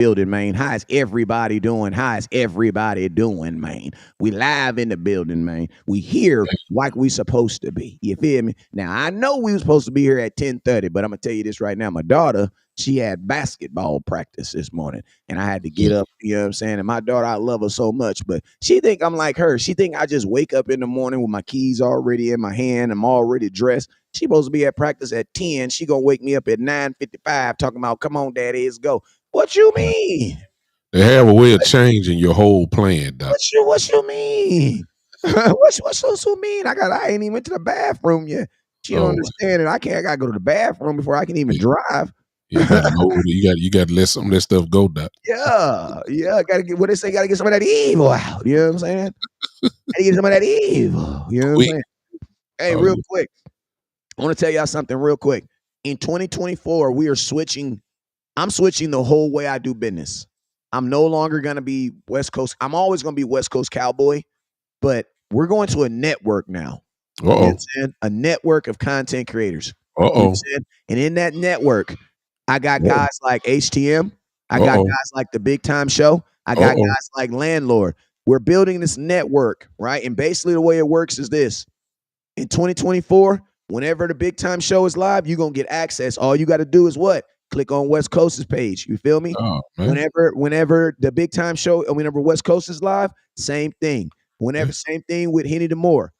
building, man. How is everybody doing? How is everybody doing, man? We live in the building, man. We here like we supposed to be. You feel me? Now, I know we was supposed to be here at 10:30, but I'm going to tell you this right now. My daughter, she had basketball practice this morning, and I had to get up, you know what I'm saying? And my daughter, I love her so much, but she think I'm like her. She think I just wake up in the morning with my keys already in my hand. I'm already dressed. She supposed to be at practice at 10. She going to wake me up at 9:55 talking about, come on, daddy, let's go. What you mean? They have a way of changing your whole plan, Doc. What you mean? What's you mean? I ain't even went to the bathroom yet. She don't understand it. I gotta go to the bathroom before I can even drive. You got to let some of that stuff go, Doc. Yeah. Gotta get what they say, gotta get some of that evil out. You know what I'm saying? Gotta get some of that evil. You know what I'm saying? Hey, real quick. I want to tell y'all something real quick. In 2024, we are switching. I'm switching the whole way I do business. I'm no longer going to be West Coast. I'm always going to be West Coast Cowboy, but we're going to a network now. You know what I'm saying? A network of content creators. You know what I'm saying? And in that network, I got guys like HTM. I got guys like The Big Time Show. I got guys like Landlord. We're building this network, right? And basically the way it works is this. In 2024, whenever The Big Time Show is live, you're going to get access. All you got to do is what? Click on West Coast's page. You feel me? Whenever The Big Time Show, whenever West Coast is live, same thing. Same thing with Henny DeMore.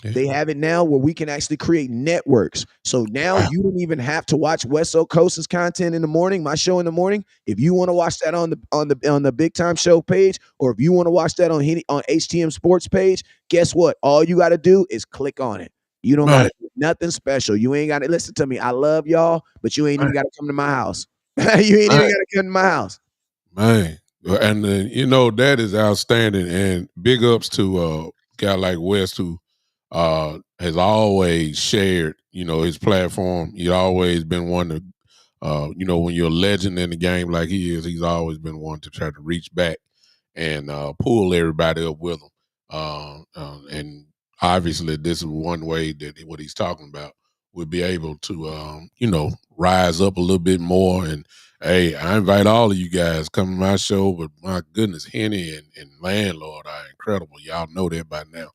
They have it now where we can actually create networks. So now you don't even have to watch West Coast's content in the morning, my show in the morning. If you want to watch that on the Big Time Show page, or if you want to watch that on HTM Sports page, guess what? All you got to do is click on it. You don't got to do nothing special. You ain't got to listen to me. I love y'all, but you ain't even got to come to my house. You ain't even got to come to my house. Man, and that is outstanding. And big ups to a guy like West who has always shared, his platform. He's always been one to, when you're a legend in the game like he is, he's always been one to try to reach back and pull everybody up with him. And obviously, this is one way that what he's talking about would be able to, rise up a little bit more. And hey, I invite all of you guys come to my show. But my goodness, Henny and Landlord are incredible. Y'all know that by now.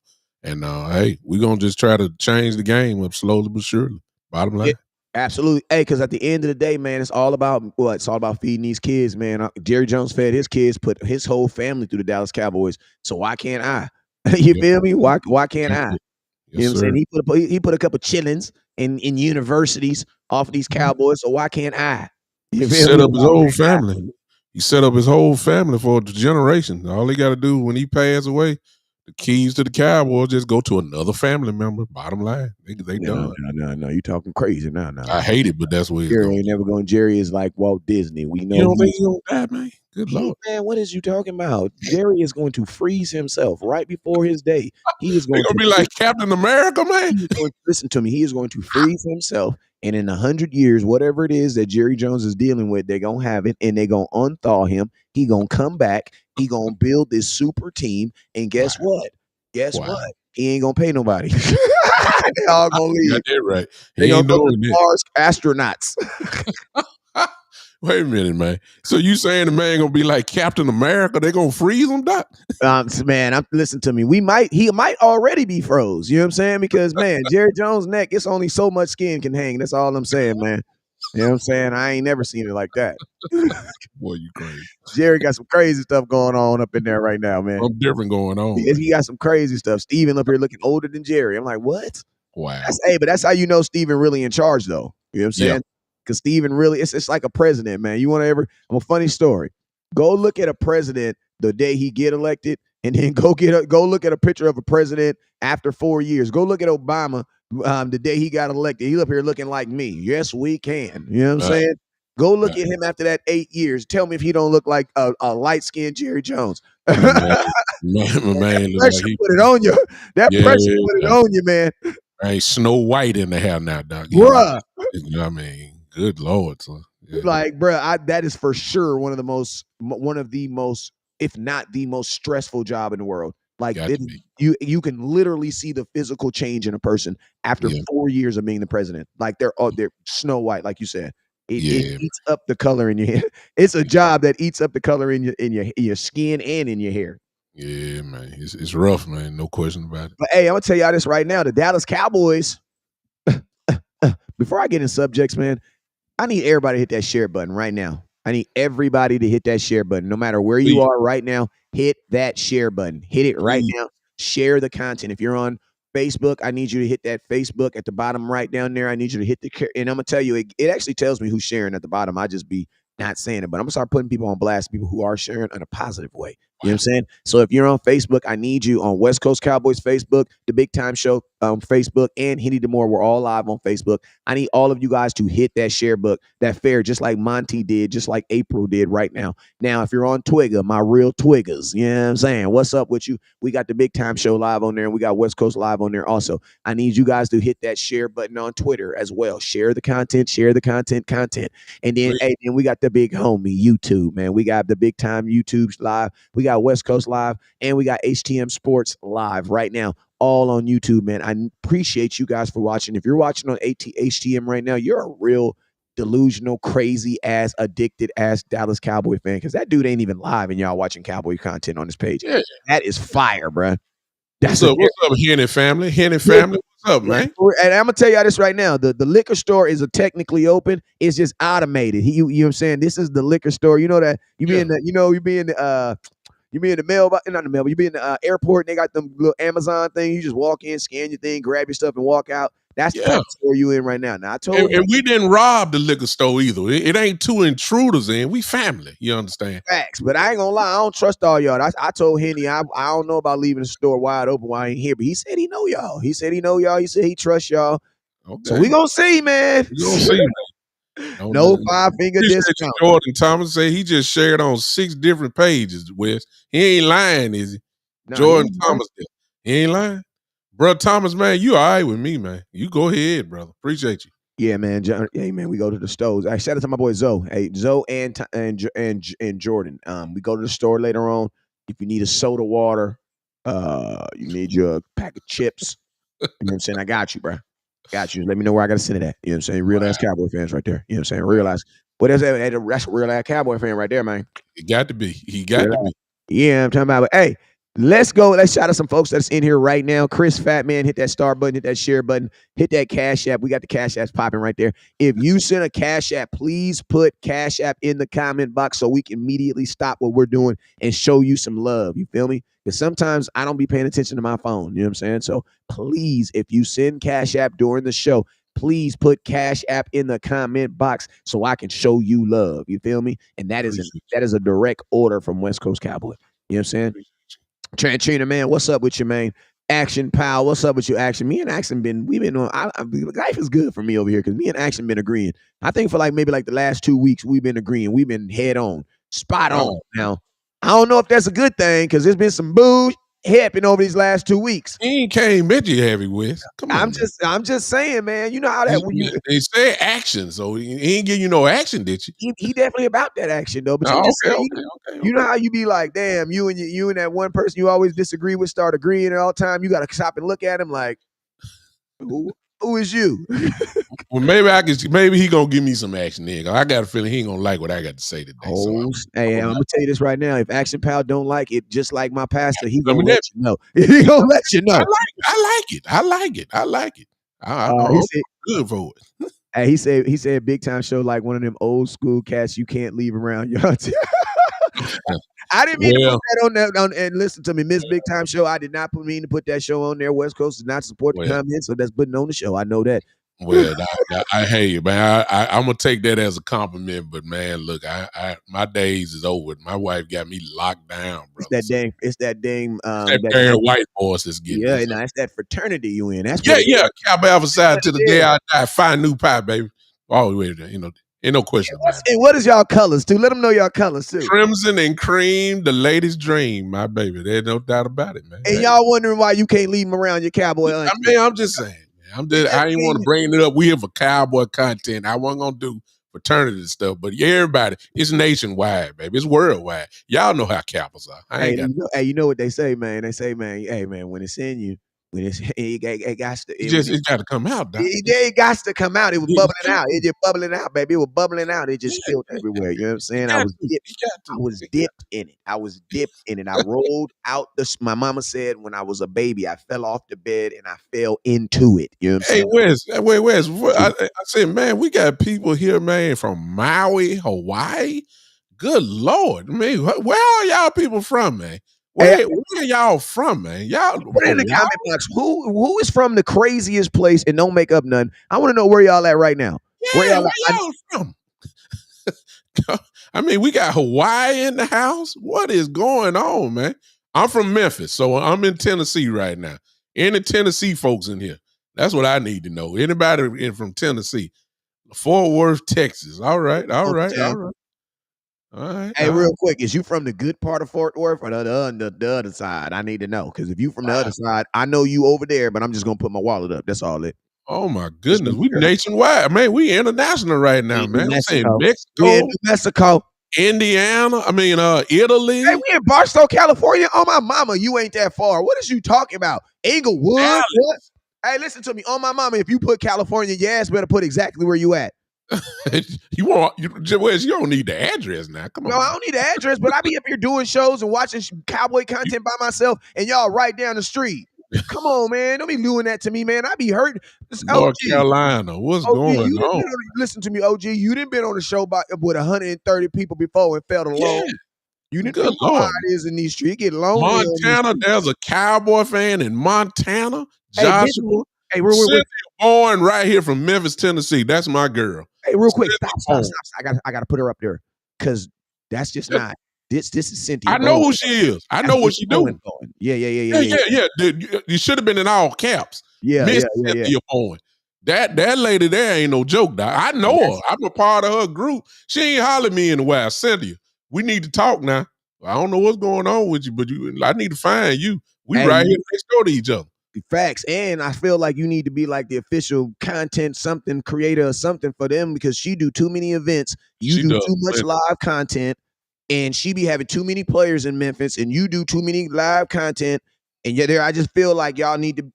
And hey, we're gonna just try to change the game up slowly but surely. Bottom line. Yeah, absolutely. Hey, because at the end of the day, man, it's all about what? It's all about feeding these kids, man. Jerry Jones fed his kids, put his whole family through the Dallas Cowboys. So why can't I? You feel me? Why can't I? You know what I'm saying? He put a couple chillings in universities off of these Cowboys. So why can't I? He set up his whole family. He set up his whole family for a generation. All he got to do when he passed away, the keys to the Cowboys just go to another family member. Bottom line, they done. No, you talking crazy now. I hate it, but that's where Jerry ain't never going. Jerry is like Walt Disney. We know. You don't think he's gonna die, man? Good Lord, man. What is you talking about? Jerry is going to freeze himself right before his day. He is going to be like Captain America, man. Listen to me. He is going to freeze himself. And in 100 years, whatever it is that Jerry Jones is dealing with, they're going to have it, and they're going to unthaw him. He going to come back. He going to build this super team. And guess what? What? He ain't going to pay nobody. They all going to leave. Got that right. They going to go to Mars astronauts. Wait a minute, man. So you saying the man going to be like Captain America? They going to freeze him, Doc? Man, listen to me. He might already be froze. You know what I'm saying? Because, man, Jerry Jones' neck, it's only so much skin can hang. That's all I'm saying, man. You know what I'm saying? I ain't never seen it like that. Boy, you crazy. Jerry got some crazy stuff going on up in there right now, man. Something different going on. He got some crazy stuff. Steven up here looking older than Jerry. I'm like, what? Wow. But that's how you know Steven really in charge, though. You know what I'm saying? Because Steven really, it's like a president, man. You want to I'm a funny story. Go look at a president the day he get elected, and then go look at a picture of a president after 4 years. Go look at Obama the day he got elected. He up here looking like me. Yes, we can. You know what I'm saying? Go look at him after that 8 years. Tell me if he don't look like a light-skinned Jerry Jones. Man, pressure put it on you. That pressure put it on you, man. Ain't Snow White in the hair now, Doc. Bruh. I mean, good Lord, son. Yeah. Like, bruh, that is for sure one of the most, if not the most stressful job in the world. Like, you can literally see the physical change in a person after 4 years of being the president. Like, they're Snow White, like you said. It eats up the color in your hair. It's a job that eats up the color in your skin and in your hair. Yeah, man. It's rough, man. No question about it. But hey, I'm gonna tell y'all this right now. The Dallas Cowboys, before I get in subjects, man, I need everybody to hit that share button right now. I need everybody to hit that share button. No matter where you are right now, hit that share button. Hit it right now. Share the content. If you're on Facebook, I need you to hit that Facebook at the bottom right down there. I need you to hit and I'm going to tell you, it actually tells me who's sharing at the bottom. I just be not saying it, but I'm going to start putting people on blast, people who are sharing in a positive way. You know what I'm saying? So if you're on Facebook, I need you on West Coast Cowboys Facebook, The Big Time Show on Facebook, and Henny DeMore. We're all live on Facebook. I need all of you guys to hit that share book, that fair, just like Monty did, just like April did right now. Now, if you're on Twigger, my real Twiggers, you know what I'm saying? What's up with you? We got The Big Time Show live on there, and we got West Coast live on there also. I need you guys to hit that share button on Twitter as well. Share the content. And then, hey, then we got the big homie, YouTube, man. We got The Big Time YouTube live. We got West Coast live, and we got HTM Sports live right now, all on YouTube, man. I appreciate you guys for watching. If you're watching on HTM right now, you're a real delusional, crazy ass, addicted ass Dallas Cowboy fan, because that dude ain't even live and y'all watching Cowboy content on this page. Yeah. That is fire, bro. What's up, Henny family? What's up, man? And I'm gonna tell y'all this right now. The liquor store is technically open. It's just automated. You know what I'm saying? This is the liquor store. You know that you be in the mailbox, not the mailbox. You be in the airport, and they got them little Amazon thing. You just walk in, scan your thing, grab your stuff, and walk out. That's the type of store you in right now. Now I told you, and we didn't rob the liquor store either. It ain't two intruders in. We family. You understand? Facts, but I ain't gonna lie. I don't trust all y'all. I told Henny I don't know about leaving the store wide open while I ain't here, but he said he know y'all. He said he said he trust y'all. Okay. So we gonna see, man. We gonna see, man. No 5-finger discount. Jordan Thomas said he just shared on 6 different pages. Wes, he ain't lying, is he? No, Jordan Thomas did. He ain't lying. Brother Thomas, man, you all right with me, man. You go ahead, brother. Appreciate you. Yeah, man. Hey, man, we go to the stores. I shout out to my boy Zoe. Hey, Zoe and Jordan. We go to the store later on. If you need a soda water, you need your pack of chips. You know what I'm saying? I got you, bro. Got you. Let me know where I got to send it at. You know what I'm saying? Real ass Cowboy fans right there. You know what I'm saying? Realize. What is that? That's a real ass Cowboy fan right there, man. He got to be. He got to be. Yeah, I'm talking about. But hey, let's go. Let's shout out some folks that's in here right now. Chris Fatman, hit that star button, hit that share button, hit that Cash App. We got the Cash Apps popping right there. If you send a Cash App, please put Cash App in the comment box so we can immediately stop what we're doing and show you some love. You feel me? Because sometimes I don't be paying attention to my phone. You know what I'm saying? So please, if you send Cash App during the show, please put Cash App in the comment box so I can show you love. You feel me? And that is a direct order from West Coast Cowboy. You know what I'm saying? Trantrina, man, what's up with you, man? Action Pal, what's up with you, Action? Me and Action we've been on. Life is good for me over here because me and Action been agreeing. I think for maybe the last 2 weeks we've been agreeing. We've been head on, spot on. Now I don't know if that's a good thing because there's been some boo happening over these last 2 weeks. He ain't came at you heavy with. Come on, I'm just saying, man. You know how that they said action, so he ain't give you no action, did you? He definitely about that action though. But okay. You know how you be like, damn, you and that one person you always disagree with start agreeing all the time. You got to stop and look at him like, who is you? Well, maybe he gonna give me some action then. I got a feeling he ain't gonna like what I got to say today. Hey, I'm gonna tell you this right now. If Action Pal don't like it, just like my pastor, he gonna let you know. He gonna let you know. I like it. I'm good for it. Hey, he said big time show like one of them old school cats you can't leave around your I didn't mean to put that on and listen to me, Miss Big Time Show. I did not mean to put that show on there. West Coast does not support the comment, so that's putting on the show. I know that. Well, I hear you, man. I'm gonna take that as a compliment, but man, look, my days is over. My wife got me locked down, bro. It's that dang that white boss is getting. Yeah, no, it's that fraternity you in. That's Cowboy Alpha side to the day I die. Find new pie, baby. All the way there, ain't no question about it. And what is y'all colors too? Let them know y'all colors too. Crimson and cream, the latest dream, my baby. There's no doubt about it, man. And y'all wondering why you can't leave them around your cowboy. I mean, I'm just saying. I didn't want to bring it up. We have a cowboy content. I wasn't gonna do fraternity stuff, but everybody, it's nationwide, baby. It's worldwide. Y'all know how Cowboys are. You know what they say, man? They say, man, hey, man, when it's in you, when it got to, it got to come out, Doc. It got to come out. It was bubbling out. It just bubbling out, baby. It was bubbling out. It just spilled everywhere. You know what I'm saying? I was dipped in it. I was dipped in it. I rolled out my mama said when I was a baby, I fell off the bed and I fell into it. You know what I'm saying? Wes. I said, man, we got people here, man, from Maui, Hawaii. Good Lord. I mean, where are y'all people from, man? Where are y'all from, man? Y'all put it in the comment box. Who is from the craziest place and don't make up none? I want to know where y'all at right now. Yeah, where y'all from? I mean, we got Hawaii in the house. What is going on, man? I'm from Memphis, so I'm in Tennessee right now. Any Tennessee folks in here? That's what I need to know. Anybody from Tennessee? Fort Worth, Texas. All right. Hey, real quick, is you from the good part of Fort Worth or the other side? I need to know, because if you from the other side, I know you over there, but I'm just gonna put my wallet up. That's all it. Oh my goodness, we nationwide, man. We international right now, man. I'm saying Mexico, Indiana. I mean, Italy. Hey, we in Barstow, California. Oh my mama, you ain't that far. What is you talking about? Inglewood. What? Hey, listen to me. On my mama, if you put California, your ass better put exactly where you at. You don't need the address now. Come on. No, I don't need the address, but I be up here doing shows and watching cowboy content by myself, and y'all right down the street. Come on, man. Don't be doing that to me, man. I be hurt. North Carolina. What's going on? Listen to me, OG. You didn't been on the show with 130 people before and felt alone. Yeah. You didn't know how it is in these streets. Get lonely. Montana, there's a Cowboy fan in Montana. Joshua. Hey, real born right here from Memphis, Tennessee. That's my girl. Hey, real quick. Stop. I got to put her up there, because that's just not. This is Cynthia. I know who she is. I know what she doing. Yeah. You should have been in all caps. Miss Cynthia Bowen. That lady there ain't no joke, Doc. I know her. I'm a part of her group. She ain't hollering me in a while. Cynthia, we need to talk now. I don't know what's going on with you, but I need to find you. We right here next door to each other. Facts. And I feel like you need to be like the official content something creator or something for them, because she do too many events. You do too much live content, and she be having too many players in Memphis, and you do too many live content. And I just feel like y'all need to.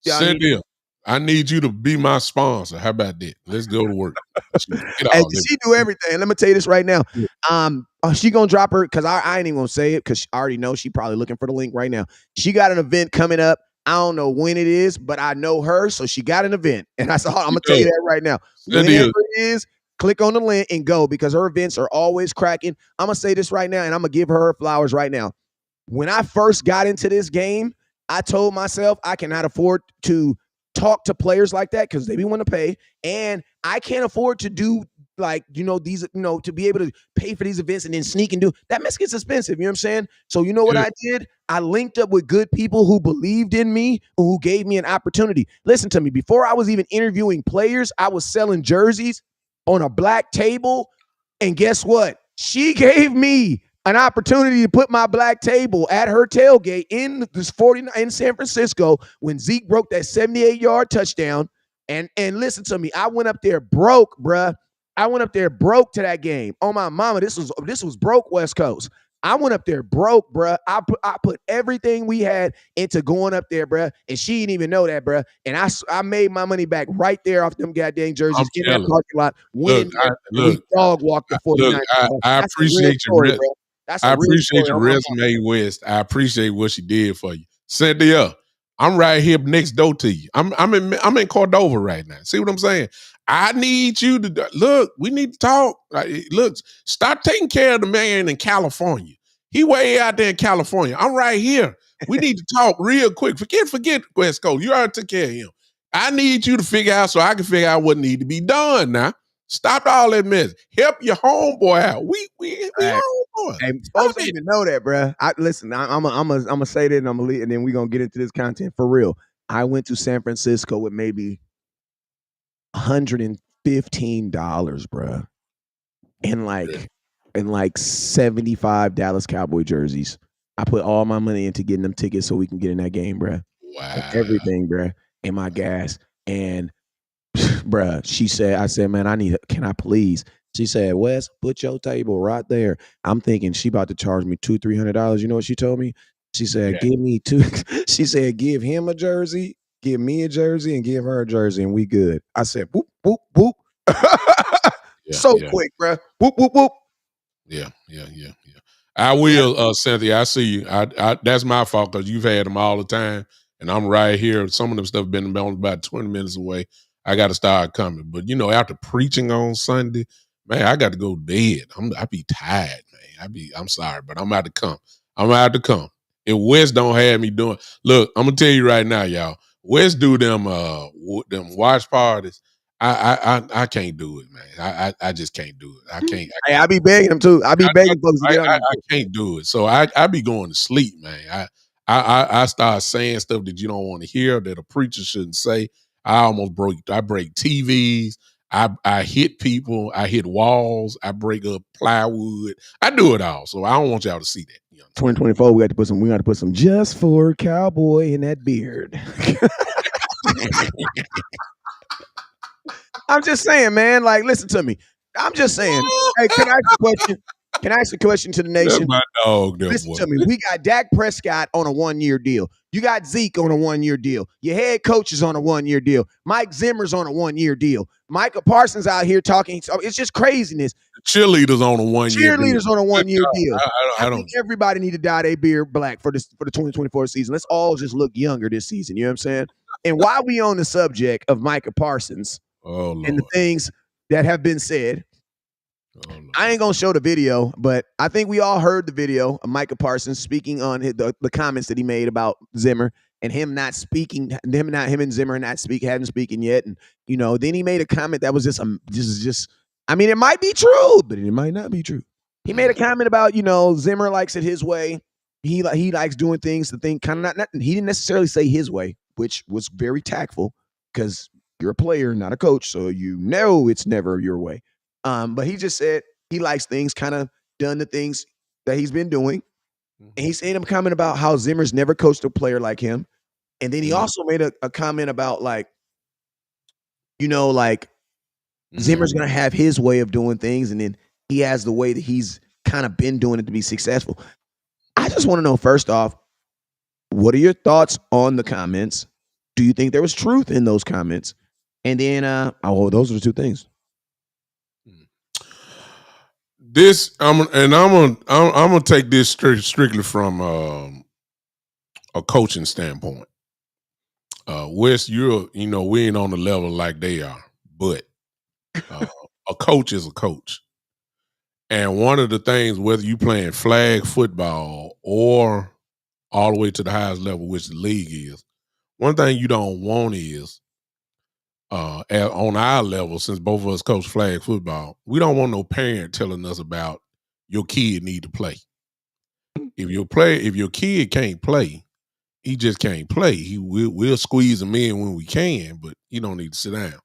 Cynthia, I need you to be my sponsor. How about that? Let's go to work. She do everything. Let me tell you this right now. She gonna drop her, because I ain't even gonna say it, because I already know she probably looking for the link right now. She got an event coming up. I don't know when it is, but I know her, so she got an event, and I'm gonna tell you that right now. Whenever it is, click on the link and go, because her events are always cracking. I'm gonna say this right now, and I'm gonna give her flowers right now. When I first got into this game, I told myself I cannot afford to talk to players like that, because they be want to pay, and I can't afford to do these, to be able to pay for these events and then sneak and do that. Mess gets expensive. You know what I'm saying? So you know what I did? I linked up with good people who believed in me, who gave me an opportunity. Listen to me. Before I was even interviewing players, I was selling jerseys on a black table, and guess what? She gave me an opportunity to put my black table at her tailgate in San Francisco when Zeke broke that 78-yard touchdown. And listen to me, I went up there broke, bruh. I went up there broke to that game. Oh my mama, this was broke West Coast. I went up there broke, bruh. I put everything we had into going up there, bruh. And she didn't even know that, bruh. And I made my money back right there off them goddamn jerseys in that parking lot. We dog walked the 49. I appreciate your I appreciate your resume, West. I appreciate what she did for you. Cynthia, I'm right here next door to you. I'm in Cordova right now. See what I'm saying? I need you to look. We need to talk. Look, start taking care of the man in California. He way out there in California. I'm right here. We need to talk real quick. Forget West Coast. You already took care of him. I need you to figure out so I can figure out what need to be done now. Stop all that mess. Help your homeboy out. We homeboy. Hey, folks don't even know that, bro. Listen. I'm gonna say that, and I'm gonna leave, and then we're gonna get into this content for real. I went to San Francisco with maybe $115, bro, and like 75 Dallas Cowboy jerseys. I put all my money into getting them tickets so we can get in that game, bro. Wow. Like everything, bro, and my gas. And bruh, I said, man, can I please? She said, Wes, put your table right there. I'm thinking she about to charge me $200-$300. You know what she told me? She said, "Give me 2." She said, "Give him a jersey, give me a jersey, and give her a jersey, and we good." I said, "Whoop whoop whoop." Quick, bro. Whoop whoop whoop. Yeah. I will, Cynthia. I see you. I that's my fault because you've had them all the time, and I'm right here. Some of them stuff been on about 20 minutes away. I got to start coming, but after preaching on Sunday, man, I got to go to bed. I be tired, man. I'm sorry, but I'm out to come. If West don't have me doing, look, I'm gonna tell you right now, y'all. West do them watch parties. I can't do it, man. I just can't do it. I can't. Hey, I be begging them too. I be begging folks to get on. I can't do it. So I be going to sleep, man. I start saying stuff that you don't want to hear, that a preacher shouldn't say. I break TVs. I hit people. I hit walls. I break up plywood. I do it all. So I don't want y'all to see that. 2024, we got to put some just for cowboy in that beard. I'm just saying, man. Like, listen to me. I'm just saying. Hey, can I ask a question? Can I ask a question to the nation? My dog, listen to me. We got Dak Prescott on a 1-year deal. You got Zeke on a 1-year deal. Your head coach is on a 1-year deal. Mike Zimmer's on a 1-year deal. Micah Parsons out here talking. It's just craziness. The cheerleaders on a 1-year deal. Cheerleaders on a 1-year deal. I think everybody need to dye their beard black for the 2024 season. Let's all just look younger this season. You know what I'm saying? And while we on the subject of Micah Parsons and the things that have been said, I ain't gonna show the video, but I think we all heard the video of Micah Parsons speaking on the comments that he made about Zimmer and him and Zimmer hadn't speaking yet, and then he made a comment that was just. I mean, it might be true, but it might not be true. He made a comment about Zimmer likes it his way. He likes doing things the thing kind of not. He didn't necessarily say his way, which was very tactful because you're a player, not a coach, so it's never your way. But he just said he likes things kind of done the things that he's been doing. And he's saying a comment about how Zimmer's never coached a player like him. And then he also made a comment about Zimmer's going to have his way of doing things. And then he has the way that he's kind of been doing it to be successful. I just want to know, first off, what are your thoughts on the comments? Do you think there was truth in those comments? And then, those are the two things. I'm gonna take this strictly from a coaching standpoint. Wes, we ain't on the level like they are, but a coach is a coach. And one of the things, whether you playing flag football or all the way to the highest level, which the league is, one thing you don't want is on our level, since both of us coach flag football, we don't want no parent telling us about your kid need to play. If your kid can't play, he just can't play. We'll squeeze him in when we can, but he don't need to sit down.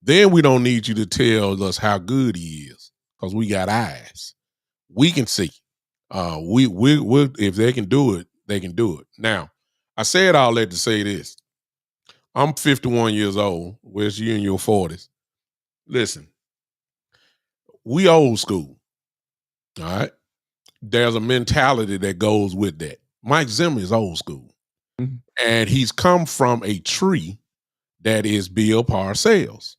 Then we don't need you to tell us how good he is, because we got eyes. We can see. We if they can do it, they can do it. Now, I said all that to say this. I'm 51 years old. Where's you in your 40s? Listen, we old school. All right. There's a mentality that goes with that. Mike Zimmer is old school. Mm-hmm. And he's come from a tree that is Bill Parcells.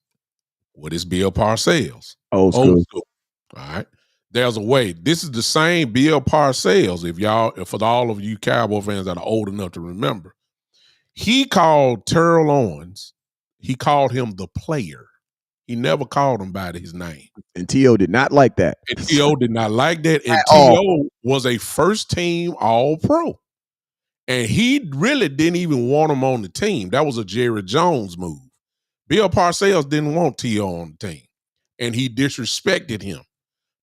What is Bill Parcells? Old school. All right. There's a way. This is the same Bill Parcells, for all of you Cowboy fans that are old enough to remember. He called Terrell Owens, he called him the player. He never called him by his name. And T.O. did not like that. And T.O. did not like that. And T.O. was a first-team All-Pro. And he really didn't even want him on the team. That was a Jerry Jones move. Bill Parcells didn't want T.O. on the team. And he disrespected him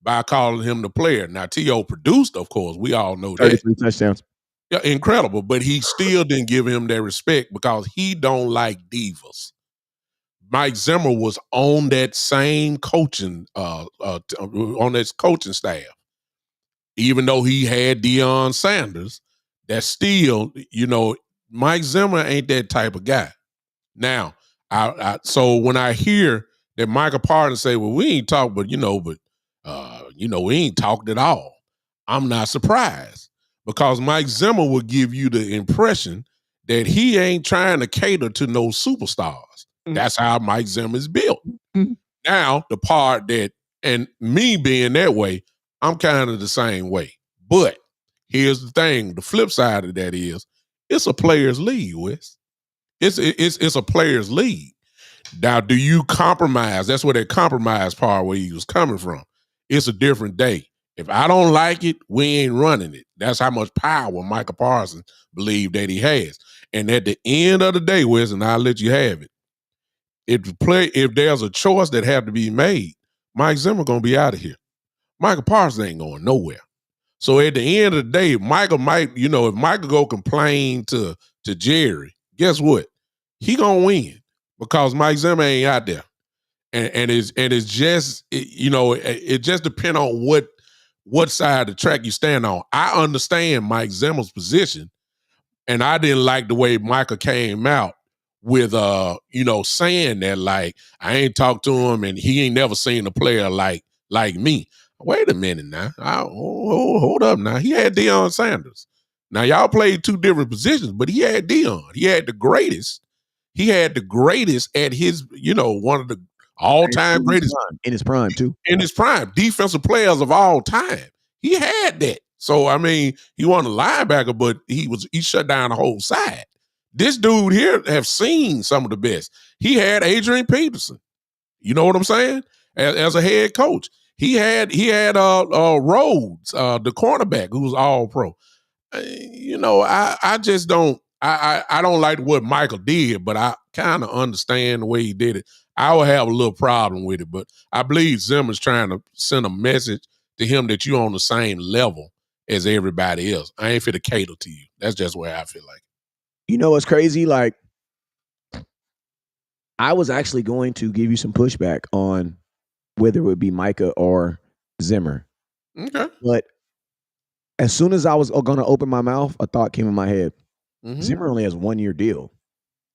by calling him the player. Now, T.O. produced, of course. We all know 33 touchdowns. Yeah, incredible. But he still didn't give him that respect because he don't like divas. Mike Zimmer was on that same coaching, on that coaching staff. Even though he had Deion Sanders, that's still, Mike Zimmer ain't that type of guy. Now, so when I hear that Micah Parsons say, well, we ain't talked, we ain't talked at all. I'm not surprised. because Mike Zimmer will give you the impression that he ain't trying to cater to no superstars. That's how Mike Zimmer is built. Now, the part that, and me being that way, I'm kind of the same way. But here's the thing: the flip side of that is, it's a players' league, Wes. It's a players' league. Now, do you compromise? That's where that compromise part where he was coming from. It's a different day. If I don't like it, we ain't running it. That's how much power Micah Parsons believed that he has. And at the end of the day, Wes, and I'll let you have it. If there's a choice that have to be made, Mike Zimmer gonna be out of here. Micah Parsons ain't going nowhere. So at the end of the day, Micah might, if Micah go complain to Jerry, guess what? He gonna win because Mike Zimmer ain't out there. And it's just it just depends on what side of the track you stand on. I understand Mike Zimmer's position, and I didn't like the way Micah came out with saying that, like, I ain't talked to him and he ain't never seen a player like me. Wait a minute now. Hold up now. He had Deion Sanders. Now y'all played two different positions, but he had Deion. He had the greatest. He had the greatest at his, one of the all-time greatest. In his prime, too. In his prime. Defensive players of all time. He had that. So, I mean, he wasn't a linebacker, but he shut down the whole side. This dude here have seen some of the best. He had Adrian Peterson. You know what I'm saying? As a head coach. He had Rhodes, the cornerback, who was all pro. I just don't. I don't like what Michael did, but I kind of understand the way he did it. I would have a little problem with it, but I believe Zimmer's trying to send a message to him that you're on the same level as everybody else. I ain't fit to cater to you. That's just where I feel like. You know what's crazy? Like, I was actually going to give you some pushback on whether it would be Micah or Zimmer. Okay. But as soon as I was going to open my mouth, a thought came in my head. Mm-hmm. Zimmer only has 1 year deal.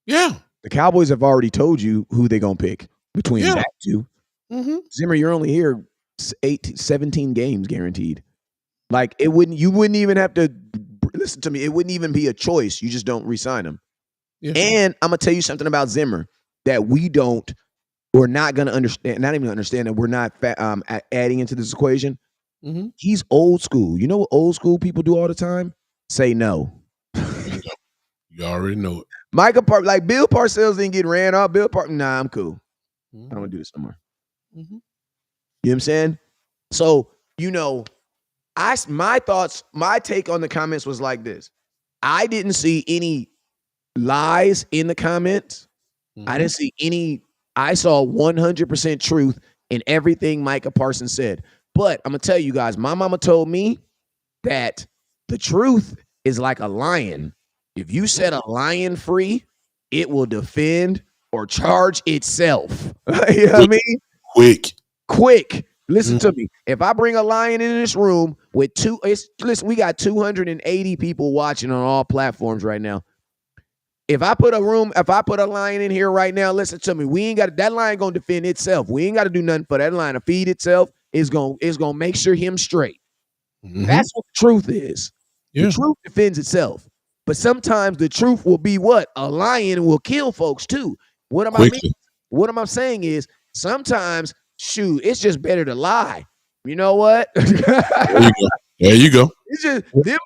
Yeah. The Cowboys have already told you who they're going to pick between that two. Mm-hmm. Zimmer, you're only here 17 games guaranteed. Like, you wouldn't even have to listen to me. It wouldn't even be a choice. You just don't re-sign him. Yeah. And I'm going to tell you something about Zimmer that we're not going to understand, not even understand that we're not adding into this equation. Mm-hmm. He's old school. You know what old school people do all the time? Say no. You already know it. Micah like Bill Parcells didn't get ran off. Nah, I'm cool. Mm-hmm. I don't want to do this no more. Mm-hmm. You know what I'm saying? So, my take on the comments was like this. I didn't see any lies in the comments. Mm-hmm. I didn't see I saw 100% truth in everything Micah Parsons said. But I'm going to tell you guys, my mama told me that the truth is like a lion. If you set a lion free, it will defend or charge itself. You know what I mean? Quick. Listen to me. If I bring a lion in this room with listen, we got 280 people watching on all platforms right now. If I put a lion in here right now, listen to me. That lion gonna defend itself. We ain't got to do nothing for that lion to feed itself. It's gonna make sure him straight. Mm-hmm. That's what the truth is. Yeah. The truth defends itself. But sometimes the truth will be what? A lion will kill folks too. What am I saying is sometimes, it's just better to lie. You know what? There you go. It's just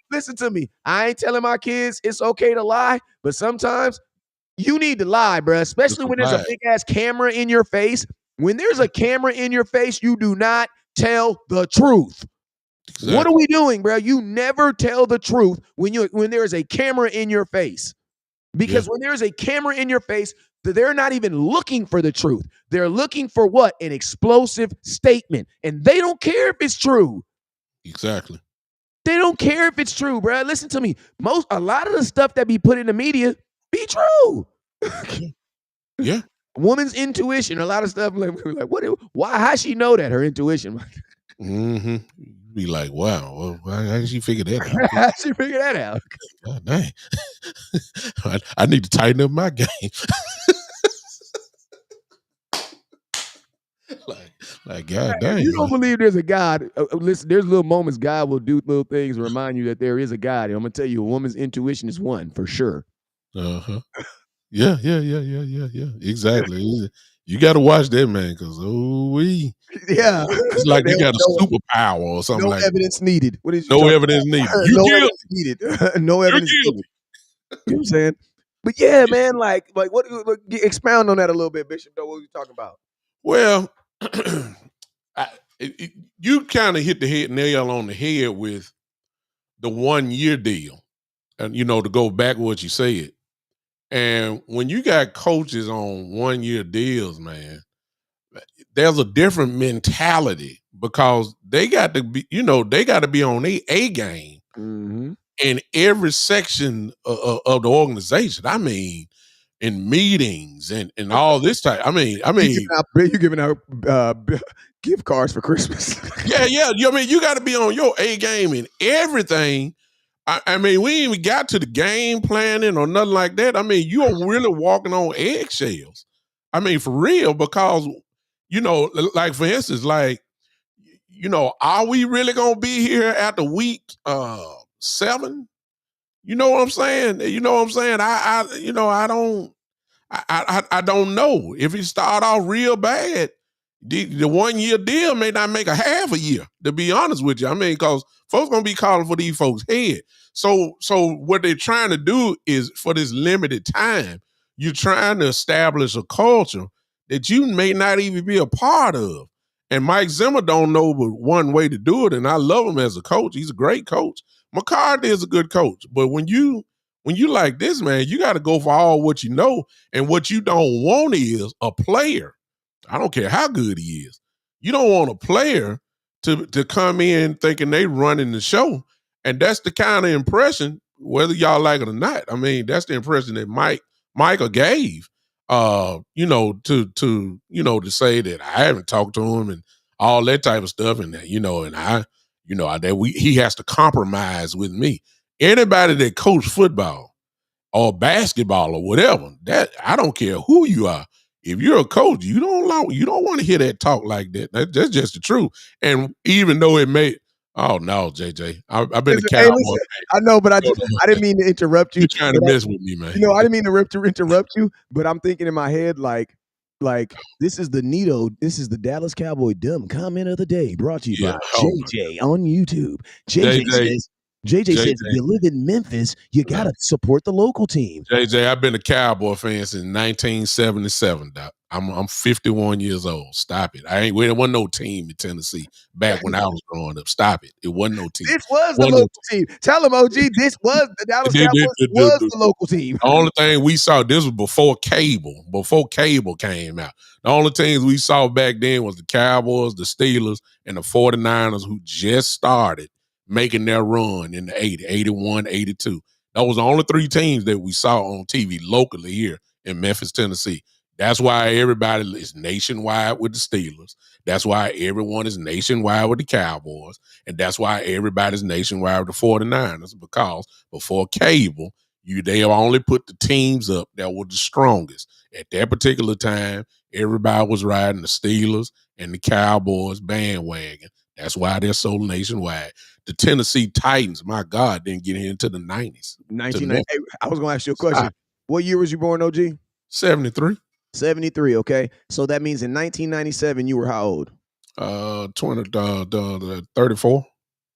listen to me. I ain't telling my kids it's okay to lie, but sometimes you need to lie, bro. Especially when there's a big ass camera in your face. When there's a camera in your face, you do not tell the truth. Exactly. What are we doing, bro? You never tell the truth when there is a camera in your face. Because when there's a camera in your face, they're not even looking for the truth. They're looking for what? An explosive statement. And they don't care if it's true. Exactly. They don't care if it's true, bro. Listen to me. A lot of the stuff that be put in the media be true. Yeah. Woman's intuition, a lot of stuff like why? How she know that? Her intuition. Mm-hmm. Be like, wow, well, how did she figure that out? How did she figure that out? God dang. I need to tighten up my game. like God dang. You don't believe there's a God. Listen, there's little moments God will do little things to remind you that there is a God. And I'm gonna tell you, a woman's intuition is one for sure. Uh-huh. Yeah. Exactly. You got to watch that, man, because Yeah. it's like you got a superpower or something No like evidence needed. What is you no talking evidence needed. about? You No guilty. evidence needed. No You're evidence guilty. needed. You know what I'm saying? But yeah, man, like what expound on that a little bit, Bishop, though. What were you talking about? Well, you kind of hit the nail on the head with the 1 year deal. And to go back what you said. And when you got coaches on 1 year deals, man, there's a different mentality because they got to be, they got to be on their A game in every section of the organization. I mean, in meetings and all this type. I mean, you giving out gift cards for Christmas. yeah. I mean, you got to be on your A game in everything. I mean, we ain't even got to the game planning or nothing like that. I mean, you are really walking on eggshells. I mean, for real, because, like for instance, like, are we really gonna be here after week 7? You know what I'm saying? I don't know. If it start off real bad, the 1 year deal may not make a half a year, to be honest with you. I mean, because folks gonna be calling for these folks' head. So what they're trying to do is, for this limited time, you're trying to establish a culture that you may not even be a part of. And Mike Zimmer don't know but one way to do it, and I love him as a coach. He's a great coach. McCarthy is a good coach. But when you like this, man, you got to go for all what you know. And what you don't want is a player. I don't care how good he is. You don't want a player to come in thinking they running the show. And that's the kind of impression, whether y'all like it or not. I mean, that's the impression that Micah gave. To say that I haven't talked to him and all that type of stuff, and that, he has to compromise with me. Anybody that coach football or basketball or whatever, that I don't care who you are. If you're a coach, you don't want to hear that talk like that. That's just the truth. And even though it may, oh no, JJ, I've been a Cowboy. I know, but I didn't mean to interrupt you. You're trying to mess with me, man. I didn't mean to interrupt you, but I'm thinking in my head like this is the Dallas Cowboy dumb comment of the day, brought to you by JJ on YouTube. JJ says, if you live in Memphis, you got to support the local team. JJ, I've been a Cowboy fan since 1977, Doc. I'm 51 years old. Stop it. There wasn't no team in Tennessee back when I was growing up. Stop it. It wasn't no team. This was the local team. Tell them, OG, this was the Dallas Cowboys was the local team. The only thing we saw, this was before cable came out. The only teams we saw back then was the Cowboys, the Steelers, and the 49ers, who just started making their run in the 80, 81, 82. Those were the only 3 teams that we saw on TV locally here in Memphis, Tennessee. That's why everybody is nationwide with the Steelers. That's why everyone is nationwide with the Cowboys. And that's why everybody's nationwide with the 49ers, because before cable, they only put the teams up that were the strongest. At that particular time, everybody was riding the Steelers and the Cowboys bandwagon. That's why they're so nationwide. The Tennessee Titans, my God, didn't get into the 90s. 1990. I was going to ask you a question. What year was you born, OG? 73. 73, okay. So that means in 1997, you were how old? 34.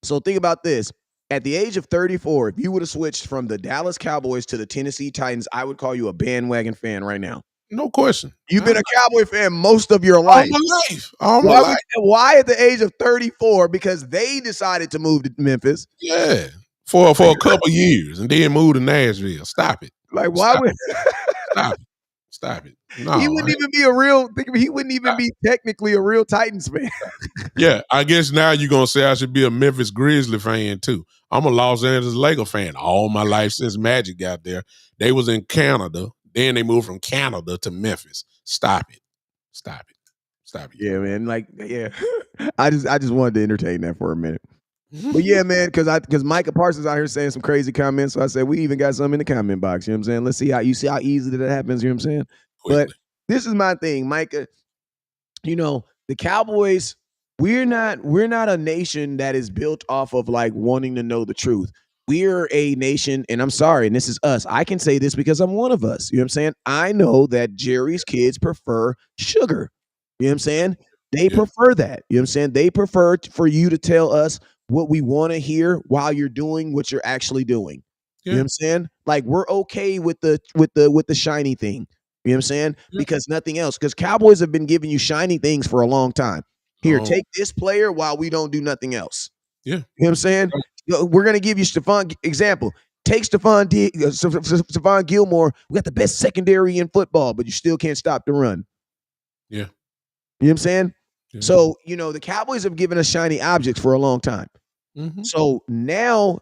So think about this. At the age of 34, if you would have switched from the Dallas Cowboys to the Tennessee Titans, I would call you a bandwagon fan right now. No question. You've been a Cowboy fan most of your life. All my life. Why at the age of 34? Because they decided to move to Memphis. Yeah. For a couple years and then move to Nashville. Stop it. Like, why would Stop it. No, he wouldn't even be a real. He wouldn't even be technically a real Titans fan. Yeah, I guess now you're gonna say I should be a Memphis Grizzly fan too. I'm a Los Angeles Lakers fan all my life since Magic got there. They was in Canada, then they moved from Canada to Memphis. Stop it. Yeah, man. Like, yeah. I just wanted to entertain that for a minute. But yeah, man, because Micah Parsons out here saying some crazy comments. So I said, we even got some in the comment box. You know what I'm saying? Let's see how easy that happens. You know what I'm saying? Quickly. But this is my thing, Micah. the Cowboys, we're not a nation that is built off of like wanting to know the truth. We're a nation, and I'm sorry, and this is us. I can say this because I'm one of us. You know what I'm saying? I know that Jerry's kids prefer sugar. You know what I'm saying? They prefer that. You know what I'm saying? They prefer for you to tell us what we want to hear while you're doing what you're actually doing. You know what I'm saying? Like we're okay with the shiny thing. You know what I'm saying? Because nothing else. Because Cowboys have been giving you shiny things for a long time. Here, take this player while we don't do nothing else. Yeah. You know what I'm saying? We're going to give you Stephon example. Take Stephon Gilmore. We got the best secondary in football, but you still can't stop the run. Yeah. You know what I'm saying? Yeah. So, the Cowboys have given us shiny objects for a long time. Mm-hmm. So now,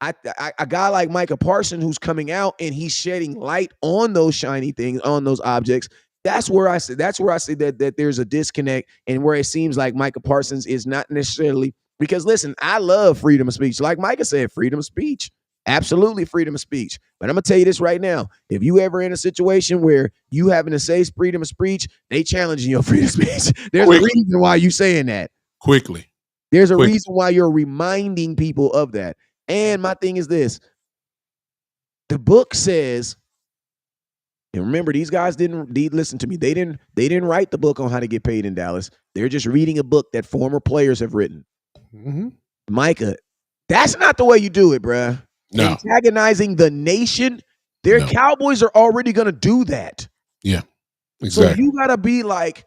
a guy like Micah Parsons who's coming out and he's shedding light on those shiny things, on those objects. That's where I say that there's a disconnect, and where it seems like Micah Parsons is not necessarily, because listen, I love freedom of speech. Like Micah said, freedom of speech. Absolutely freedom of speech. But I'm going to tell you this right now. If you ever in a situation where you having to say freedom of speech, they challenging your freedom of speech. There's a reason why you saying that. Quickly. There's a reason why you're reminding people of that. And my thing is this. The book says, and remember, these guys didn't listen to me. They didn't write the book on how to get paid in Dallas. They're just reading a book that former players have written. Mm-hmm. Micah, that's not the way you do it, bruh. No. Antagonizing the nation. Their Cowboys are already going to do that. Yeah, exactly. So you got to be like,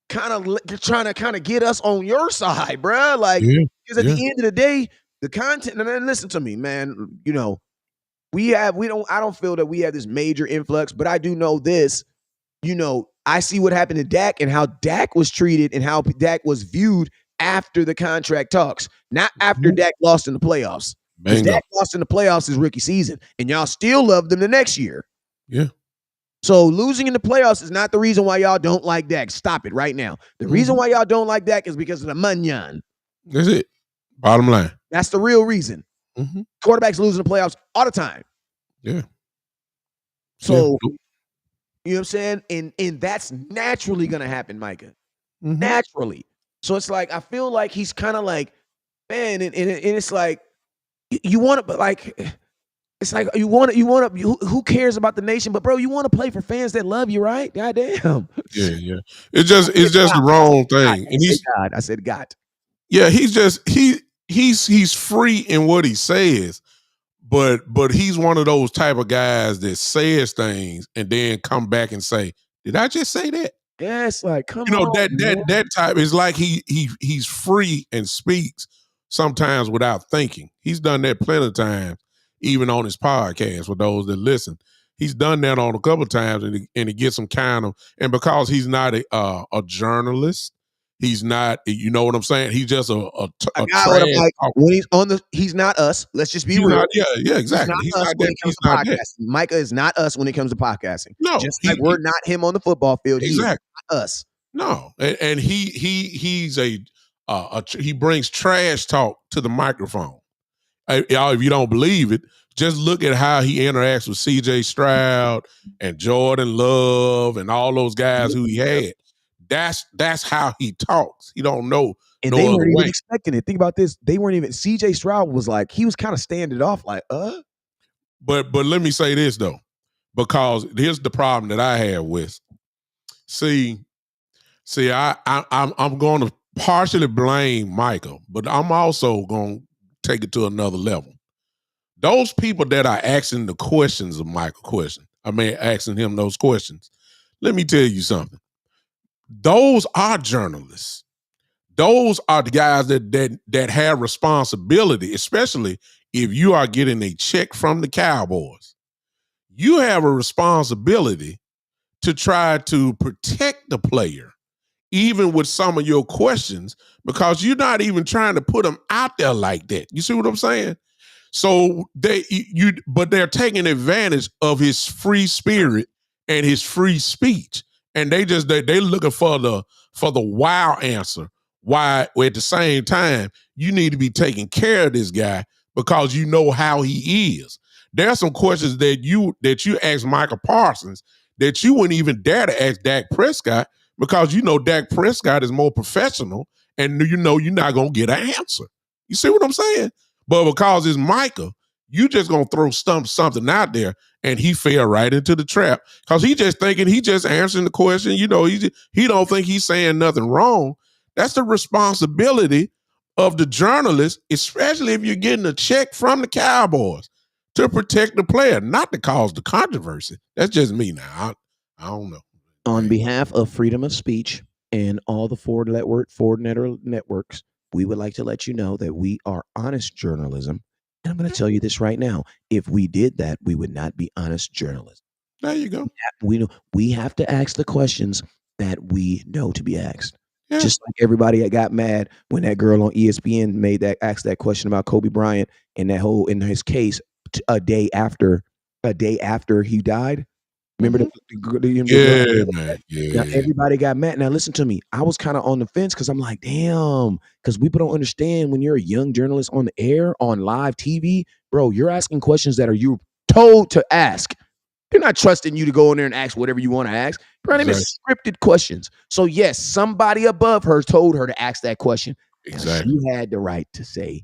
kind of trying to get us on your side, bruh. Like, because at the end of the day, the content, and then listen to me, man, I don't feel that we have this major influx, but I do know this, I see what happened to Dak and how Dak was treated and how Dak was viewed after the contract talks, not after Dak lost in the playoffs. Because Dak lost in the playoffs his rookie season, and y'all still loved them the next year. Yeah. So losing in the playoffs is not the reason why y'all don't like Dak. Stop it right now. The reason why y'all don't like Dak is because of the manyan. That's it. Bottom line. That's the real reason. Mm-hmm. Quarterbacks losing the playoffs all the time. Yeah. So, you know what I'm saying? And that's naturally going to happen, Micah. Mm-hmm. Naturally. So it's like, I feel like he's kind of like, man, and it's like, you want to, but like, it's like who cares about the nation? But bro, you want to play for fans that love you, right? Goddamn. Yeah. It's just the wrong thing. And I said God. Yeah, he's free in what he says, but he's one of those type of guys that says things and then come back and say, "Did I just say that?" Yeah, it's like, come on. That type is like he's free and speaks sometimes without thinking. He's done that plenty of times, even on his podcast for those that listen. He's done that on a couple of times, and he gets some kind of, and because he's not a journalist, he's not, you know what I'm saying? He's just a like, when he's on he's not us. Let's just be real. Exactly. He's not us when it comes to podcasting. Micah is not us when it comes to podcasting. No, just like we're not him on the football field. Exactly. He's not us. No, and he's he brings trash talk to the microphone. Y'all, if you don't believe it, just look at how he interacts with C.J. Stroud and Jordan Love and all those guys who he had. That's how he talks. He don't know. And they weren't even expecting it. Think about this. They weren't even. C.J. Stroud was like, he was kind of standing off like, But let me say this though, because here's the problem that I have with. See, I'm going to partially blame Michael, but I'm also going to take it to another level. Those people that are asking the questions of Michael asking him those questions. Let me tell you something. Those are journalists. Those are the guys that have responsibility, especially if you are getting a check from the Cowboys. You have a responsibility to try to protect the player, even with some of your questions, because you're not even trying to put them out there like that. You see what I'm saying? So but they're taking advantage of his free spirit and his free speech, and they're looking for the wow answer. Why at the same time you need to be taking care of this guy because you know how he is. There are some questions that you ask Micah Parsons that you wouldn't even dare to ask Dak Prescott because Dak Prescott is more professional, and you're not gonna get an answer. You see what I'm saying? But because it's Micah, you just gonna throw something out there, and he fell right into the trap because he just thinking he just answering the question. He don't think he's saying nothing wrong. That's the responsibility of the journalist, especially if you're getting a check from the Cowboys, to protect the player, not to cause the controversy. That's just me now. I don't know. On behalf of freedom of speech and all the Ford networks, we would like to let you know that we are honest journalism. And I'm going to tell you this right now. If we did that, we would not be honest journalism. There you go. We have to ask the questions that we know to be asked. Yeah. Just like everybody got mad when that girl on ESPN asked that question about Kobe Bryant and that whole in his case a day after he died. Remember man. Now everybody got mad. Now listen to me. I was kind of on the fence because I'm like, damn, because people don't understand when you're a young journalist on the air, on live TV, bro, you're asking questions that are you told to ask. They're not trusting you to go in there and ask whatever you want to ask. Bro, exactly. It's scripted questions. So yes, somebody above her told her to ask that question. Exactly. She had the right to say.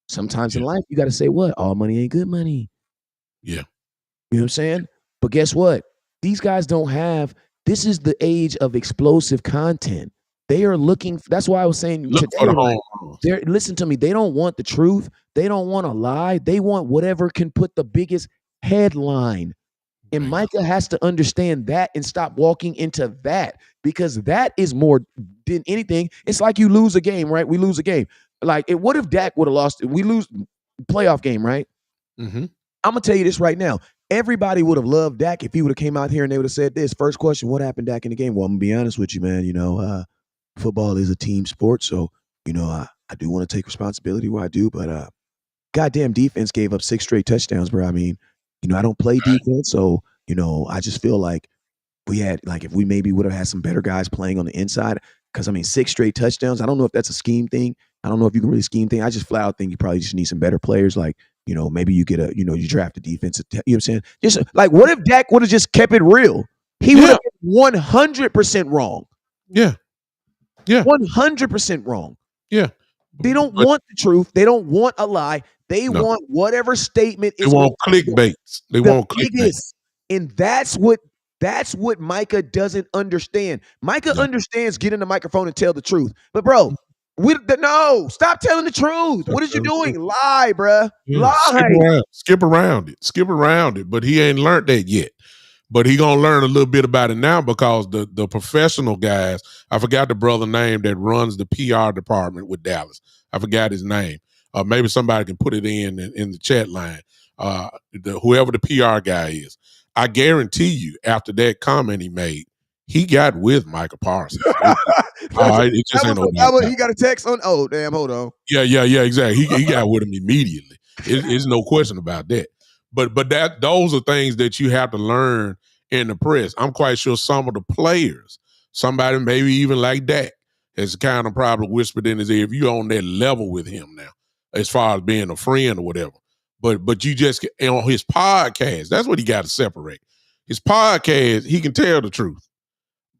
Sometimes in life, you got to say what? All money ain't good money. Yeah. You know what I'm saying? But guess what? These guys don't have, this is the age of explosive content. They are looking, that's why I was saying today, listen to me, they don't want the truth. They don't want a lie. They want whatever can put the biggest headline. And Micah has to understand that and stop walking into that, because that is more than anything. It's like you lose a game, right? We lose a game. Like, what if Dak would have lost it? We lose playoff game, right? Mm-hmm. I'm going to tell you this right now. Everybody would have loved Dak if he would have came out here and they would have said this. First question, what happened, Dak, in the game? Well, I'm going to be honest with you, man. Football is a team sport, so, I do want to take responsibility where I do, but goddamn defense gave up 6 straight touchdowns, bro. I mean, I don't play defense, so, I just feel like we had, like, if we maybe would have had some better guys playing on the inside, because, 6 straight touchdowns, I don't know if that's a scheme thing. I don't know if you can really scheme thing. I just flat out think you probably just need some better players, like, maybe you get you draft a defensive, you know what I'm saying? Just like, what if Dak would have just kept it real? He would have been 100% wrong. Yeah. 100% wrong. Yeah. They don't want the truth. They don't want a lie. They want whatever statement is. They want clickbaits. They want clickbait. And that's what Micah doesn't understand. Micah understands get in the microphone and tell the truth. But bro, stop telling the truth. What is you doing? Lie, bruh. Lie. Skip around it. But he ain't learned that yet. But he gonna learn a little bit about it now, because the professional guys, I forgot the brother name that runs the PR department with Dallas. I forgot his name. Maybe somebody can put it in the chat line. Whoever the PR guy is, I guarantee you, after that comment he made, he got with Micah Parsons. He got a text on. Oh, damn! Hold on. Yeah, exactly. He got with him immediately. There's no question about that. But those are things that you have to learn in the press. I'm quite sure some of the players, somebody maybe even like Dak, has kind of probably whispered in his ear, if you're on that level with him now, as far as being a friend or whatever. But you just, on his podcast, that's what he got to separate. His podcast, he can tell the truth,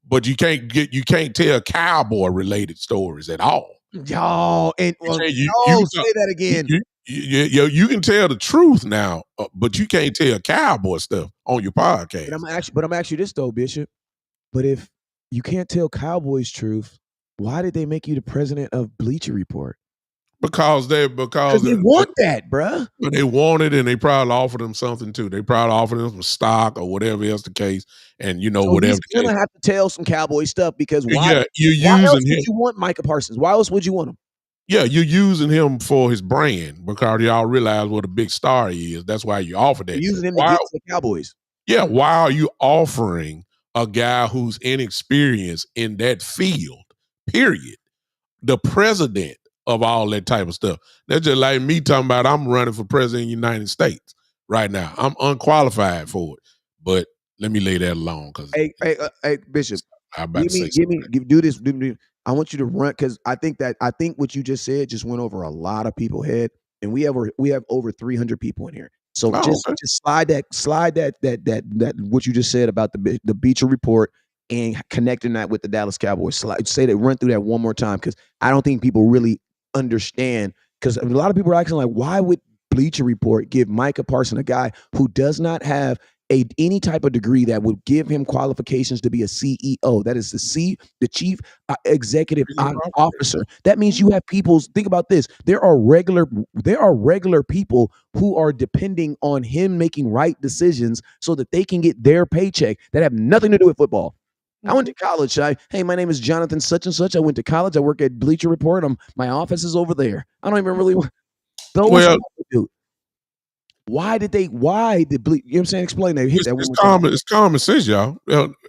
but you can't tell Cowboy related stories at all. Y'all, and say that again. You can tell the truth now, but you can't tell Cowboy stuff on your podcast. But I'm asking you this though, Bishop. But if you can't tell Cowboys truth, why did they make you the president of Bleacher Report? Because they want that, bruh. But they want it, and they probably offered them something too. They probably offered them some stock or whatever else the case, and whatever. You're gonna have to tell some Cowboy stuff, because why else would you want Micah Parsons? Why else would you want him? Yeah, you're using him for his brand, because y'all realize what a big star he is. That's why you offer that. You're using him to get to the Cowboys. Yeah, why are you offering a guy who's inexperienced in that field, period, the president of all that type of stuff? That's just like me talking about I'm running for president of the United States right now. I'm unqualified for it. But let me lay that alone. Hey, Bishop, do this. I want you to run, because I think what you just said just went over a lot of people's head, and we have over 300 people in here. So just slide that what you just said about the Bleacher Report and connecting that with the Dallas Cowboys. Say that, run through that one more time, because I don't think people really understand. Because a lot of people are asking, like, why would Bleacher Report give Micah Parsons, a guy who does not have any type of degree that would give him qualifications to be a CEO? That is the chief executive officer. That means you have people. Think about this. There are regular people who are depending on him making right decisions so that they can get their paycheck that have nothing to do with football. I went to college. Hey, my name is Jonathan such and such. I went to college. I work at Bleacher Report. My office is over there. I don't even really want those. Why did Bleacher, you know what I'm saying? Explain that. It's common sense, y'all.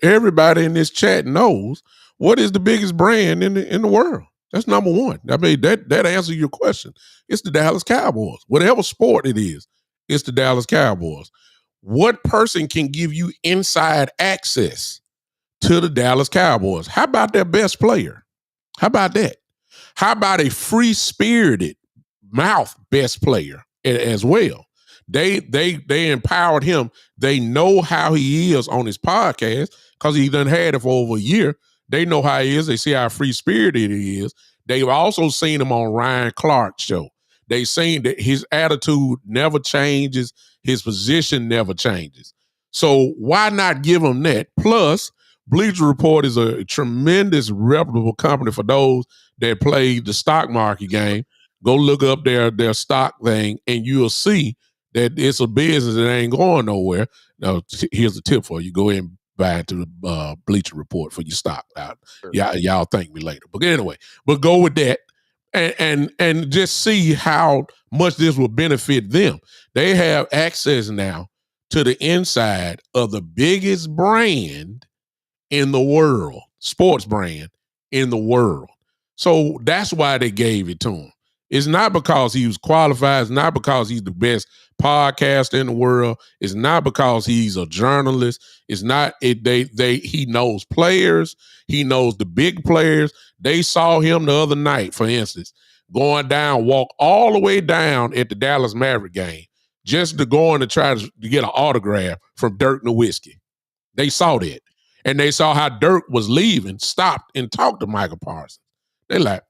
Everybody in this chat knows what is the biggest brand in the world. That's number one. I mean, that answers your question. It's the Dallas Cowboys. Whatever sport it is, it's the Dallas Cowboys. What person can give you inside access to the Dallas Cowboys? How about their best player? How about that? How about a free-spirited mouth best player as well? They empowered him. They know how he is on his podcast because he done had it for over a year. They know how he is. They see how free-spirited he is. They've also seen him on Ryan Clark's show. They've seen that his attitude never changes. His position never changes. So why not give him that? Plus, Bleacher Report is a tremendous reputable company for those that play the stock market game. Go look up their stock thing, and you'll see that it's a business that ain't going nowhere. Now, here's a tip for you. Go ahead and buy into the Bleacher Report for your stock. Sure. Y'all thank me later. But anyway, but go with that and just see how much this will benefit them. They have access now to the inside of the biggest brand in the world, sports brand in the world. So that's why they gave it to him. It's not because he was qualified. It's not because he's the best podcaster in the world. It's not because he's a journalist. It's not. He knows players. He knows the big players. They saw him the other night, for instance, walk all the way down at the Dallas Maverick game just to go in to try to get an autograph from Dirk Nowitzki. They saw that. And they saw how Dirk was leaving, stopped and talked to Micah Parsons. They're like,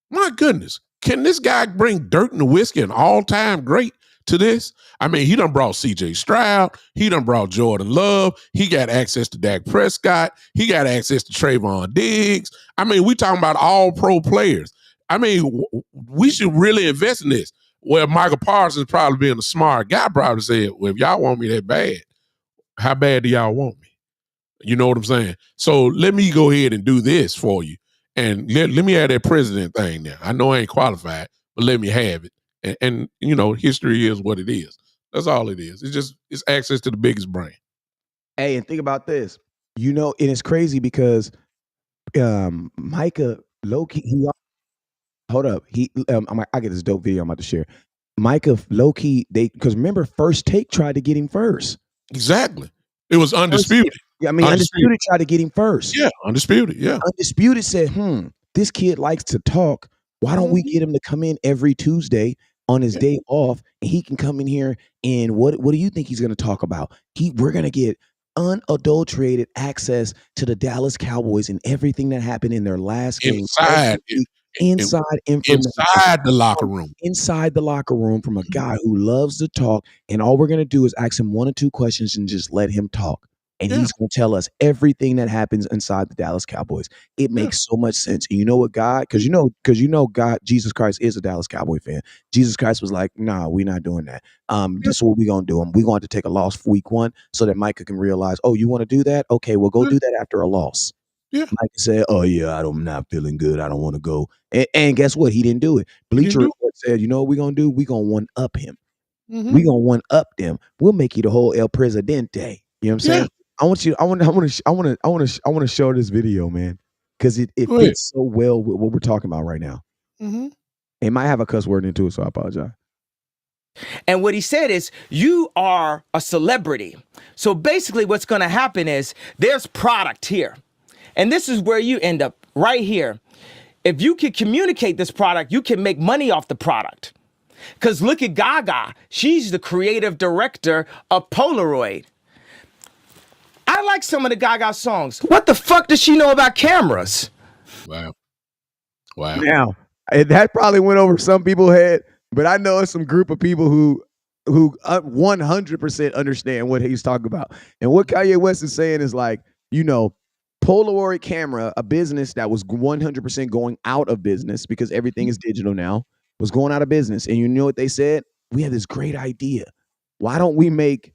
my goodness, can this guy bring Dirk Nowitzki, an all-time great, to this? I mean, he done brought C.J. Stroud. He done brought Jordan Love. He got access to Dak Prescott. He got access to Trayvon Diggs. I mean, we talking about all-pro players. I mean, we should really invest in this. Well, Micah Parsons, probably being a smart guy, probably said, well, if y'all want me that bad, how bad do y'all want me? You know what I'm saying? So let me go ahead and do this for you. And let me have that president thing now. I know I ain't qualified, but let me have it. And you know, history is what it is. That's all it is. It's access to the biggest brand. Hey, and think about this. You know, and it's crazy because Micah low-key, hold up. I get this dope video I'm about to share. Micah low-key, because remember, First Take tried to get him first. Exactly. It was Undisputed. Yeah, I mean, Undisputed tried to get him first. Yeah, Undisputed, yeah. Undisputed said, this kid likes to talk. Why don't we get him to come in every Tuesday on his day off, and he can come in here, and what do you think he's going to talk about? We're going to get unadulterated access to the Dallas Cowboys and everything that happened in their last game. Inside the locker room. Inside the locker room from a guy who loves to talk, and all we're going to do is ask him 1 or 2 questions and just let him talk. And he's going to tell us everything that happens inside the Dallas Cowboys. It makes so much sense. And you know what, God? Because you know God, Jesus Christ is a Dallas Cowboy fan. Jesus Christ was like, nah, we're not doing that. This is what we're going to do. We're going to take a loss for week 1 so that Micah can realize, oh, you want to do that? Okay, well, go do that after a loss. Yeah. Micah said, oh, yeah, I'm not feeling good. I don't want to go. And guess what? He didn't do it. Bleacher Report said, you know what we're going to do? We're going to one-up him. We're going to one-up them. We'll make you the whole El Presidente. You know what I'm saying? I want to show this video, man, because it fits so well with what we're talking about right now. It might have a cuss word into it, so I apologize. And what he said is, you are a celebrity. So basically what's going to happen is there's product here. And this is where you end up right here. If you can communicate this product, you can make money off the product. Because look at Gaga. She's the creative director of Polaroid. I like some of the Gaga songs. What the fuck does she know about cameras? Wow. Now, that probably went over some people's head, but I know it's some group of people who 100% understand what he's talking about. And what Kanye West is saying is like, Polaroid camera, a business that was 100% going out of business because everything is digital now, was going out of business. And you know what they said? We have this great idea. Why don't we make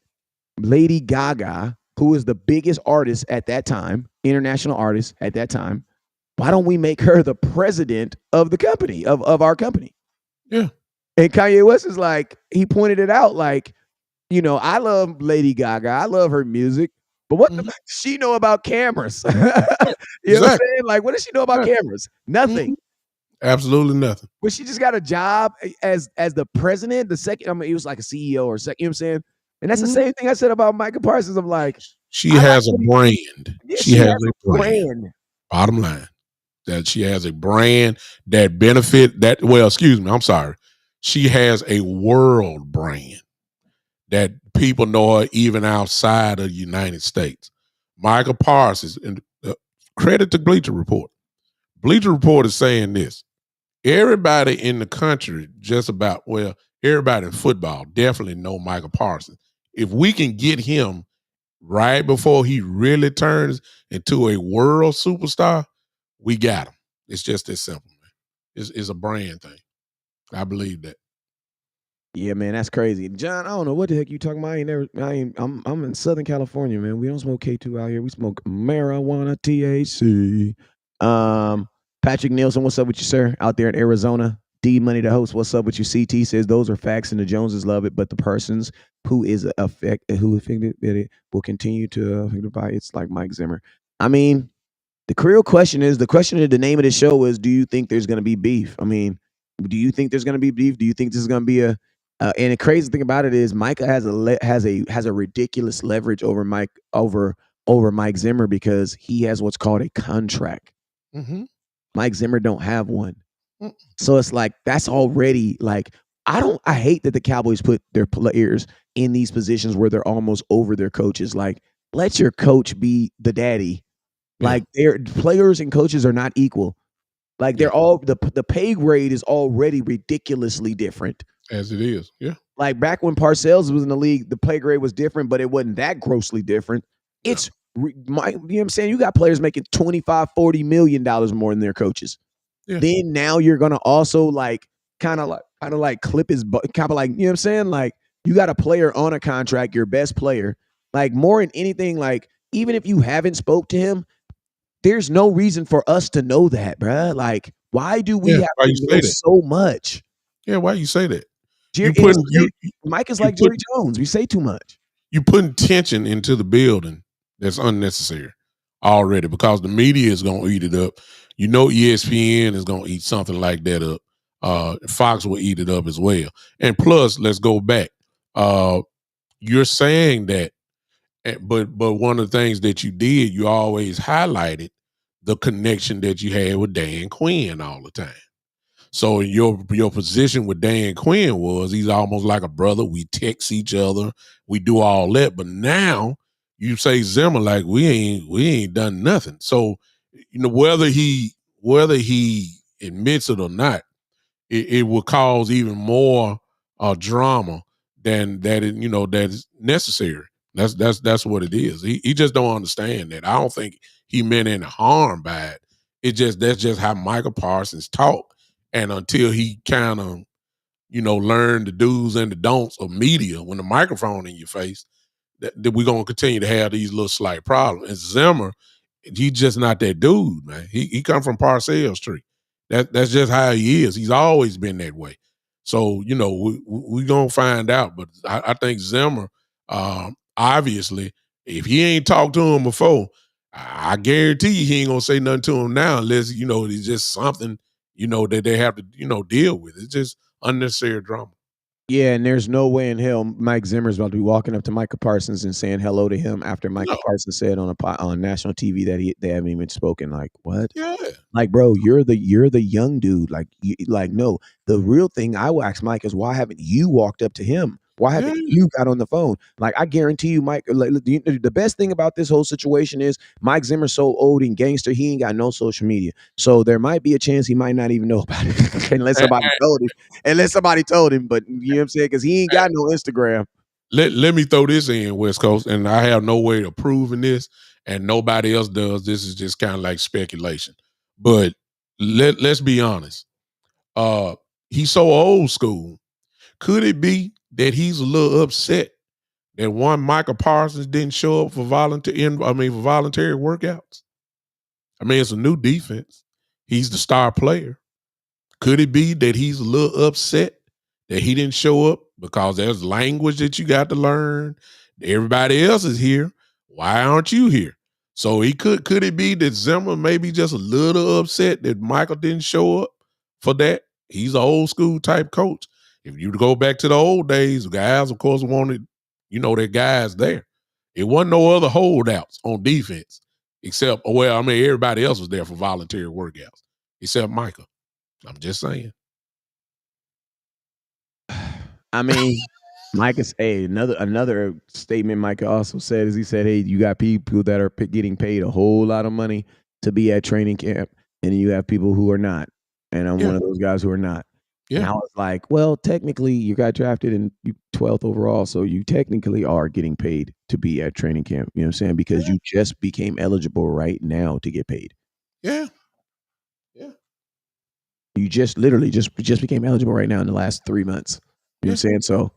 Lady Gaga, who is the biggest artist at that time, international artist at that time, why don't we make her the president of the company, of our company? Yeah. And Kanye West is like, he pointed it out like, I love Lady Gaga. I love her music. But what the fuck does she know about cameras? You know what I'm saying? Like, what does she know about cameras? Nothing. Absolutely nothing. But she just got a job as the president, the second, I mean, he was like a CEO or second, you know what I'm saying? And that's the same thing I said about Micah Parsons. I'm like, she has a brand. Yeah, she has a brand. Bottom line, that she has a brand that benefit that, I'm sorry. She has a world brand that people know her even outside of the United States. Micah Parsons, and credit to Bleacher Report. Bleacher Report is saying this. Everybody in the country, everybody in football definitely know Micah Parsons. If we can get him right before he really turns into a world superstar, we got him. It's just that simple, man. It's a brand thing. I believe that. Yeah, man, that's crazy. John, I don't know what the heck you talking about. I'm in Southern California, man. We don't smoke K2 out here. We smoke marijuana, THC. Patrick Nielsen, what's up with you, sir? Out there in Arizona. D Money the host, what's up with you? CT says those are facts and the Joneses love it, but the persons who affected it will continue to affect. It's like Mike Zimmer. I mean, the question of the name of the show is, do you think there's going to be beef? I mean, do you think there's going to be beef? Do you think this is going to be and the crazy thing about it is Micah has a ridiculous leverage over Mike Zimmer because he has what's called a contract. Mm-hmm. Mike Zimmer don't have one. So it's like, that's already like, I hate that the Cowboys put their players in these positions where they're almost over their coaches. Like, let your coach be the daddy. Yeah. Like, their players and coaches are not equal. Like, they're all, the pay grade is already ridiculously different. As it is, yeah. Like, back when Parcells was in the league, the pay grade was different, but it wasn't that grossly different. Yeah. You know what I'm saying? You got players making $25-40 million more than their coaches. Yeah. Then now you're gonna also kind of like clip his butt, kind of like, you know what I'm saying? Like, you got a player on a contract, your best player. Like, more than anything, like, even if you haven't spoke to him, there's no reason for us to know that, bruh. Like, why do we have to know so much? Yeah, why you say that? Mike is like Jerry Jones. We say too much. You putting tension into the building that's unnecessary already because the media is gonna eat it up. You know, ESPN is going to eat something like that up. Fox will eat it up as well. And plus, let's go back. You're saying that, but one of the things that you did, you always highlighted the connection that you had with Dan Quinn all the time. So your position with Dan Quinn was he's almost like a brother. We text each other. We do all that. But now you say Zimmer like we ain't done nothing. So, you know, whether he admits it or not, it will cause even more drama than that. That is necessary. That's what it is. He just don't understand that. I don't think he meant any harm by it. That's just how Micah Parsons talk. And until he kind of, learn the do's and the don'ts of media when the microphone in your face, that we're gonna continue to have these little slight problems. And Zimmer, he's just not that dude, man. He come from Parcells tree. That's just how he is. He's always been that way. So, we're gonna find out. But I think Zimmer, obviously, if he ain't talked to him before, I guarantee you he ain't gonna say nothing to him now unless, it's just something, that they have to, deal with. It's just unnecessary drama. Yeah, and there's no way in hell Mike Zimmer's about to be walking up to Micah Parsons and saying hello to him after Micah Parsons said on national TV that they haven't even spoken. Like, what? Yeah. Like, bro, you're the young dude. Like, no. The real thing I will ask Mike is, why haven't you walked up to him Why haven't you got on the phone? Like, I guarantee you, Mike, like, the best thing about this whole situation is Mike Zimmer's so old and gangster, he ain't got no social media. So there might be a chance he might not even know about it unless somebody told him. But you know what I'm saying? Because he ain't got no Instagram. Let me throw this in, West Coast, and I have no way of proving this, and nobody else does. This is just kind of like speculation. But let's be honest. He's so old school. Could it be that he's a little upset that one Micah Parsons didn't show up for voluntary workouts? I mean, it's a new defense. He's the star player. Could it be that he's a little upset that he didn't show up because there's language that you got to learn? Everybody else is here. Why aren't you here? So could it be that Zimmer maybe just a little upset that Michael didn't show up for that? He's an old school type coach. If you go back to the old days, guys, of course, wanted, their guys there. It wasn't no other holdouts on defense except, everybody else was there for voluntary workouts except Micah. I'm just saying. I mean, Micah, another statement Micah also said is he said, hey, you got people that are getting paid a whole lot of money to be at training camp, and you have people who are not. And I'm one of those guys who are not. Yeah. And I was like, well, technically, you got drafted in 12th overall, so you technically are getting paid to be at training camp. You know what I'm saying? Because you just became eligible right now to get paid. Yeah. You just literally just became eligible right now in the last 3 months. You know what I'm saying? So,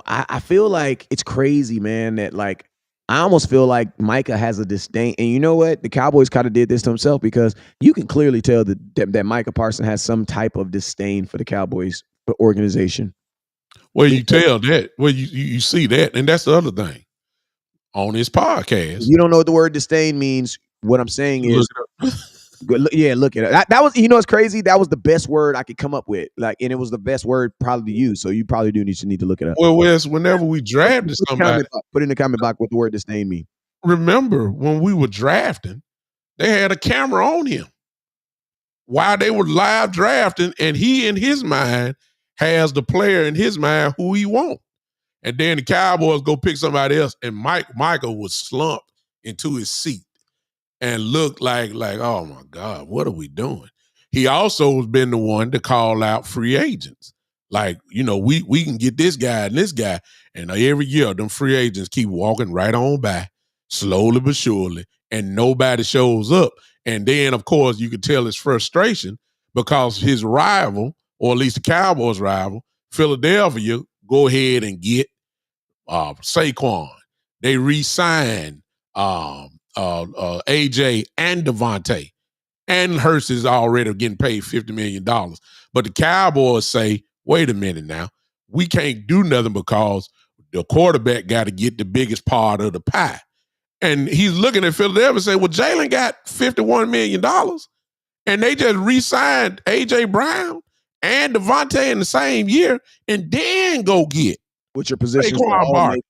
I feel like it's crazy, man, that like I almost feel like Micah has a disdain. And you know what? The Cowboys kind of did this to himself because you can clearly tell that Micah Parsons has some type of disdain for the Cowboys organization. Well, you tell that. Well, you see that. And that's the other thing. On his podcast. You don't know what the word disdain means. What I'm saying is, look at it. That was, it's crazy. That was the best word I could come up with. Like, and it was the best word probably to use. So you probably do need to look it up. Well, Wes, whenever we drafted somebody, put in the comment box what the word disdain means. Remember when we were drafting, they had a camera on him while they were live drafting, and he in his mind has the player in his mind who he wants. And then the Cowboys go pick somebody else, and Michael was slumped into his seat and looked like, oh my God, what are we doing? He also has been the one to call out free agents. Like, we can get this guy and this guy. And every year, them free agents keep walking right on by, slowly but surely, and nobody shows up. And then, of course, you can tell his frustration because his rival, or at least the Cowboys' rival, Philadelphia, go ahead and get Saquon. They re-signed AJ and Devontae, and Hurst is already getting paid $50 million. But the Cowboys say, wait a minute now, we can't do nothing because the quarterback got to get the biggest part of the pie. And he's looking at Philadelphia and saying, well, Jalen got $51 million, and they just re-signed AJ Brown and Devontae in the same year, and then go get which are positions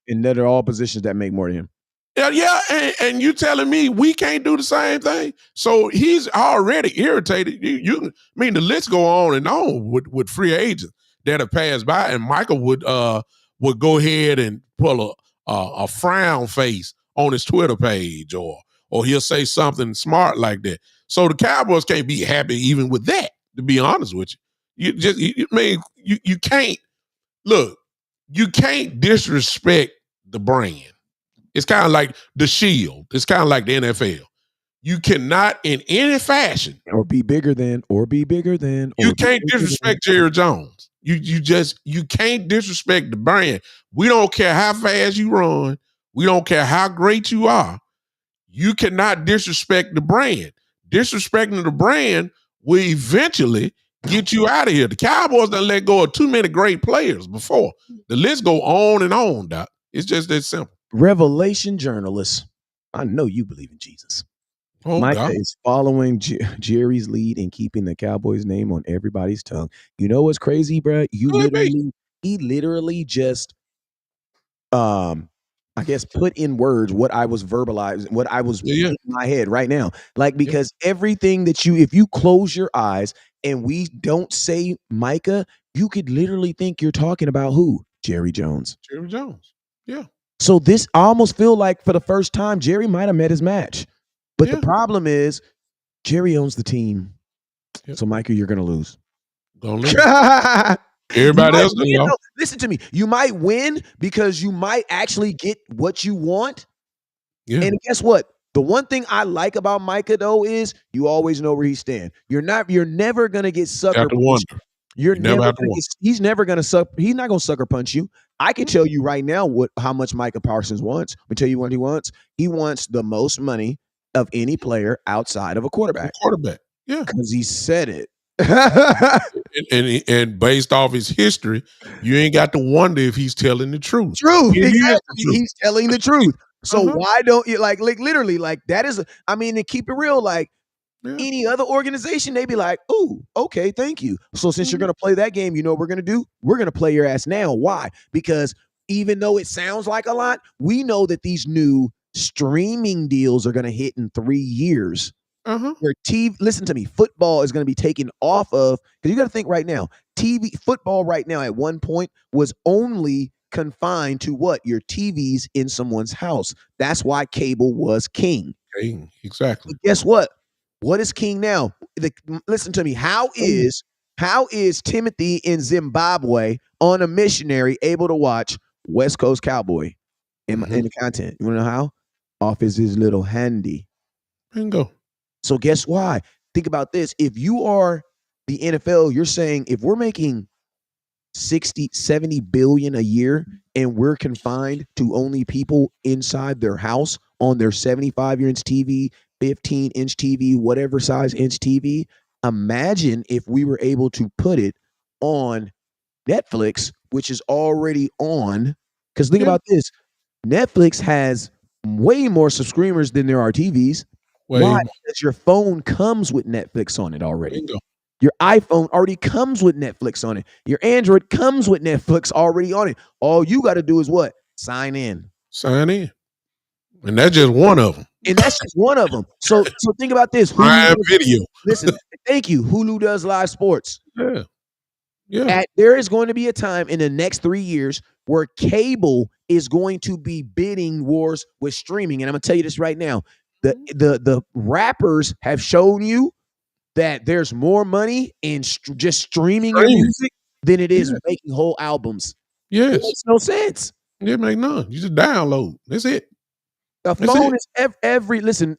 and they're all positions that make more than him. Yeah, and you telling me we can't do the same thing? So he's already irritated. The list go on and on with free agents that have passed by, and Michael would go ahead and pull a frown face on his Twitter page, or he'll say something smart like that. So the Cowboys can't be happy even with that. To be honest with you, you can't look. You can't disrespect the brand. It's kind of like the Shield. It's kind of like the NFL. You cannot in any fashion or be bigger than. You can't disrespect Jerry Jones. You can't disrespect the brand. We don't care how fast you run. We don't care how great you are. You cannot disrespect the brand. Disrespecting the brand will eventually get you out of here. The Cowboys done let go of too many great players before. The list go on and on, Doc. It's just that simple. Revelation journalists, I know you believe in Jesus. Micah is following Jerry's lead and keeping the Cowboys name on everybody's tongue. You know what's crazy, bro? He literally just, I guess, put in words what I was verbalizing, what I was in my head right now. Like, because everything that if you close your eyes and we don't say Micah, you could literally think you're talking about who? Jerry Jones. Jerry Jones. Yeah. So this, I almost feel like for the first time, Jerry might have met his match. But the problem is, Jerry owns the team. Yep. So, Micah, you're going to lose. Gonna lose. Everybody else win, no, listen to me. You might win because you might actually get what you want. Yeah. And guess what? The one thing I like about Micah, though, is you always know where he stands. You're never going to get sucker punched. He's never going to suck. He's not going to sucker punch you. I can tell you right now how much Micah Parsons wants. Let me tell you what he wants. He wants the most money of any player outside of a quarterback. Yeah. Because he said it. and based off his history, you ain't got to wonder if he's telling the truth. Exactly. He's telling the truth. So why don't you like literally like that is to keep it real, like any other organization, they'd be like, "Ooh, okay, thank you." So since you're gonna play that game, you know what we're gonna do? We're gonna play your ass now. Why? Because even though it sounds like a lot, we know that these new streaming deals are gonna hit in 3 years. Where listen to me, football is going to be taken off of, because you got to think right now, football right now at one point was only confined to your TVs in someone's house. That's why cable was king. Exactly. But guess what? What is king now? Listen to me. How is Timothy in Zimbabwe on a missionary able to watch West Coast Cowboy in the content? You want to know how? Off his little handy. Bingo. So guess why? Think about this. If you are the NFL, you're saying if we're making 60, 70 billion a year and we're confined to only people inside their house on their 75-inch TV, 15-inch TV, whatever size inch TV, imagine if we were able to put it on Netflix, which is already on. Because think about this. Netflix has way more subscribers than there are TVs. Why? Because your phone comes with Netflix on it already. Bingo. Your iPhone already comes with Netflix on it. Your Android comes with Netflix already on it. All you got to do is what? Sign in. And that's just one of them. So think about this. Hulu video. Listen, thank you. Hulu does live sports. Yeah. There is going to be a time in the next 3 years where cable is going to be bidding wars with streaming. And I'm going to tell you this right now. The rappers have shown you that there's more money in just streaming your music than it is making whole albums. Yes. It makes no sense. It makes none. You just download. That's it. The phone is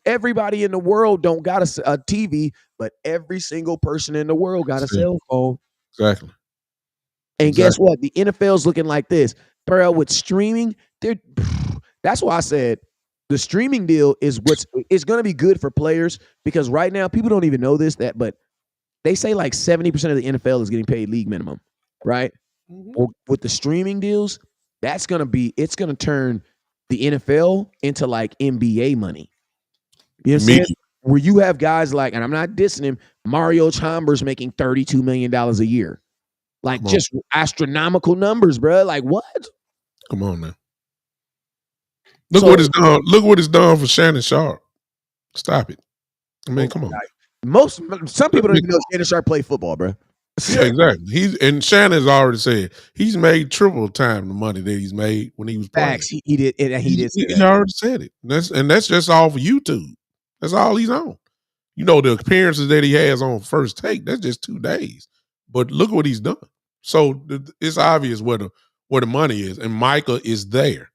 everybody in the world don't got a TV, but every single person in the world got a cell phone. Exactly. And guess what? The NFL's looking like this. Bro, with streaming, that's why I said the streaming deal is going to be good for players, because right now people don't even know but they say like 70% of the NFL is getting paid league minimum, right? Well, with the streaming deals, it's going to turn the NFL into like NBA money. You know what I'm saying? Where you have guys like, and I'm not dissing him, Mario Chalmers making $32 million a year. Like just astronomical numbers, bro. Like what? Come on now. Look what it's done. Look what it's done for Shannon Sharp. Stop it. I mean, come on. Some people don't even know Shannon Sharp played football, bro. Yeah, exactly. And Shannon's already said he's made triple time the money that he's made when he was playing. Facts. He did. He already said it. That's just all for YouTube. That's all he's on. You know, the appearances that he has on First Take, that's just 2 days. But look what he's done. So it's obvious where the money is, and Micah is there.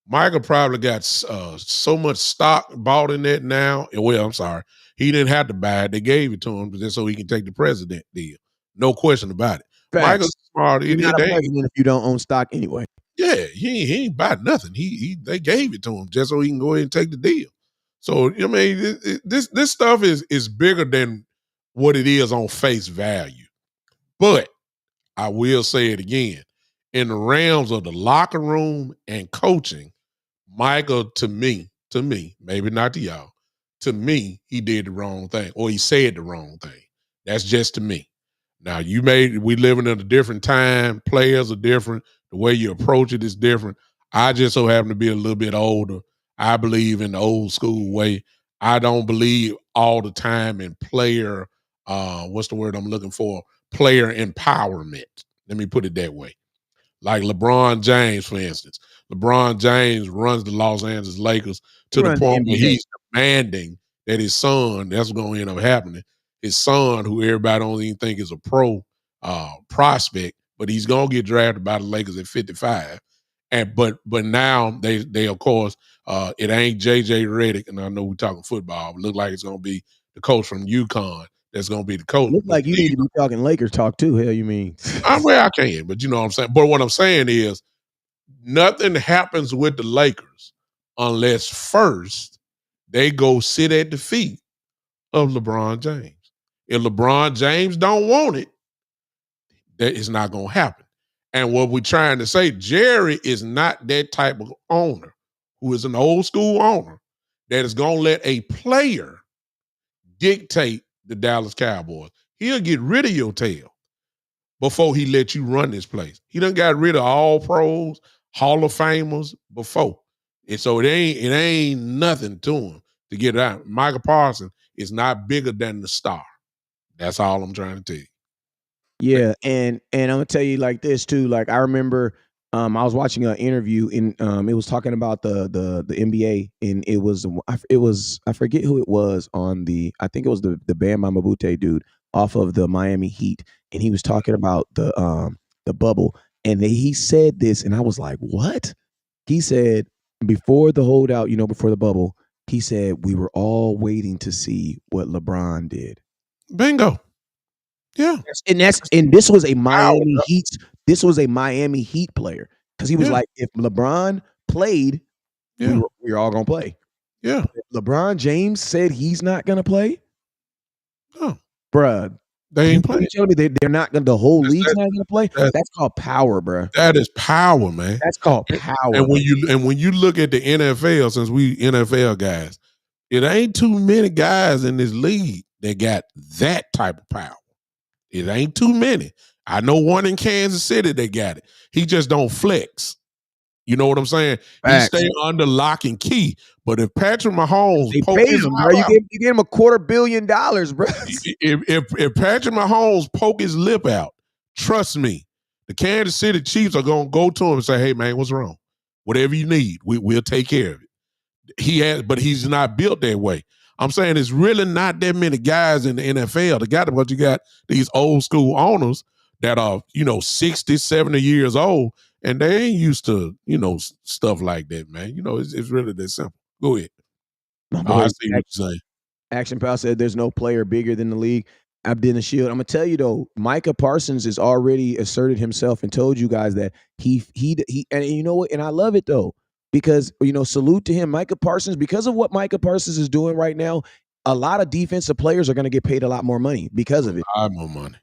Micah probably got so much stock bought in that now. Well, I'm sorry. He didn't have to buy it. They gave it to him just so he can take the president deal. No question about it. Facts. Micah's smart. You're not a president if you don't own stock anyway. Yeah, he ain't buy nothing. They gave it to him just so he can go ahead and take the deal. So, I mean, this stuff is bigger than what it is on face value. But I will say it again. In the realms of the locker room and coaching, Micah, to me, maybe not to y'all, to me, he did the wrong thing, or he said the wrong thing. That's just to me. Now, we living in a different time. Players are different. The way you approach it is different. I just so happen to be a little bit older. I believe in the old school way. I don't believe all the time in player, what's the word I'm looking for? Player empowerment. Let me put it that way. Like LeBron James, for instance. LeBron James runs the Los Angeles Lakers to the point where he's demanding that his son, that's going to end up happening, his son, who everybody don't even think is a pro prospect, but he's going to get drafted by the Lakers at 55. But now they of course, it ain't JJ Redick, and I know we're talking football, but look like it's going to be the coach from UConn that's going to be the coach. Look like you need to be talking Lakers talk too. Hell, you mean? Well, I can, but you know what I'm saying. But what I'm saying is, nothing happens with the Lakers unless first they go sit at the feet of LeBron James. If LeBron James don't want it, that is not going to happen. And what we're trying to say, Jerry is not that type of owner who is an old school owner that is going to let a player dictate the Dallas Cowboys. He'll get rid of your tail before he let you run this place. He done got rid of all pros, Hall of Famers before. And so it ain't nothing to him to get it out. Micah Parsons is not bigger than the star. That's all I'm trying to tell you. Yeah, and I'm gonna tell you like this too. Like I remember I was watching an interview and it was talking about the NBA, and it was I forget who it was on I think it was the Bam Mabute dude off of the Miami Heat, and he was talking about the bubble, and he said this, and I was like, what? He said before the holdout, before the bubble, he said we were all waiting to see what LeBron did. Bingo. Yeah, and this was a Miami Heat. This was a Miami Heat player, because he was like, if LeBron played, we're all gonna play. Yeah, if LeBron James said he's not gonna play, bruh, they ain't playing. Tell me they're not gonna. The whole league's not gonna play. That's called power, bruh. That is power, man. That's called power. And when you look at the NFL, since we NFL guys, it ain't too many guys in this league that got that type of power. It ain't too many. I know one in Kansas City that got it. He just don't flex. You know what I'm saying? Facts. He stay under lock and key. But if Patrick Mahomes paid him, bro. You gave him $250 million, bro. If Patrick Mahomes poke his lip out, trust me, the Kansas City Chiefs are gonna go to him and say, "Hey man, what's wrong? Whatever you need, we'll take care of it." But he's not built that way. I'm saying it's really not that many guys in the NFL. But you got these old school owners that are, 60, 70 years old, and they ain't used to, stuff like that, man. It's really that simple. Go ahead. I see what you're saying. Action Pal said there's no player bigger than the league. Abdin the Shield. I'm gonna tell you though, Micah Parsons has already asserted himself and told you guys that he and you know what? And I love it though. Because, salute to him, Micah Parsons, because of what Micah Parsons is doing right now, a lot of defensive players are going to get paid a lot more money because of it. A lot more money.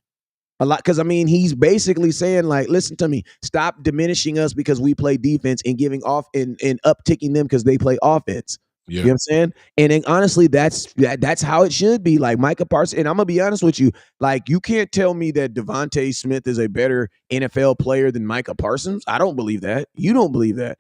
A lot, because, he's basically saying, like, listen to me, stop diminishing us because we play defense and giving off and upticking them because they play offense. Yeah. You know what I'm saying? And then, honestly, that's how it should be. Like, Micah Parsons, and I'm going to be honest with you, like, you can't tell me that Devontae Smith is a better NFL player than Micah Parsons. I don't believe that. You don't believe that.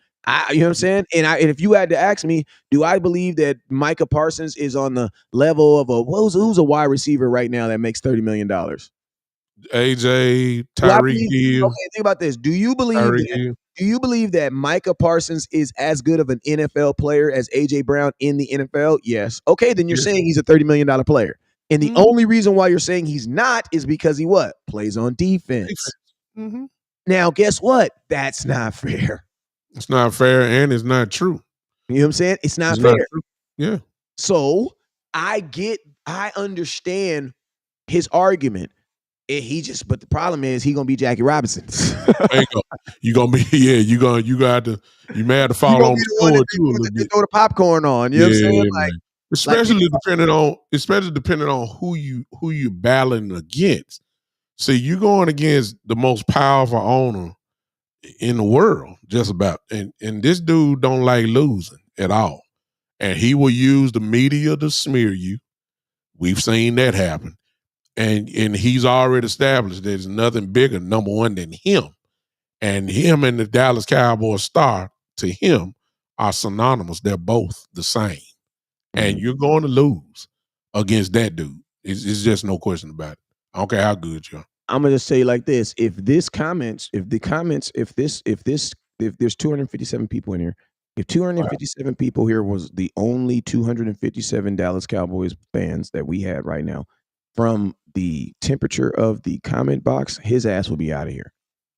You know what I'm saying? And if you had to ask me, do I believe that Micah Parsons is on the level of who's a wide receiver right now that makes $30 million? AJ, Tyreek Hill. Okay, think about this. Do you believe that Micah Parsons is as good of an NFL player as AJ Brown in the NFL? Yes. Okay, then you're saying he's a $30 million player. And the only reason why you're saying he's not is because he plays on defense. Mm-hmm. Now, guess what? That's not fair. It's not fair, and it's not true. You know what I'm saying? It's not fair. Yeah. So I understand his argument. But the problem is he gonna be Jackie Robinson. You may have to fall on the floor too a little bit. Throw the popcorn on. You know what I'm saying? Like, especially depending on who you battling against. See, you're going against the most powerful owner in the world, just about. And this dude don't like losing at all. And he will use the media to smear you. We've seen that happen. And he's already established there's nothing bigger, number one, than him. And him and the Dallas Cowboys star, to him, are synonymous. They're both the same. And you're going to lose against that dude. It's just no question about it. I don't care how good you are. I'm gonna just say like this: if there's 257 people in here, if 257 people here was the only 257 Dallas Cowboys fans that we had right now, from the temperature of the comment box, his ass will be out of here.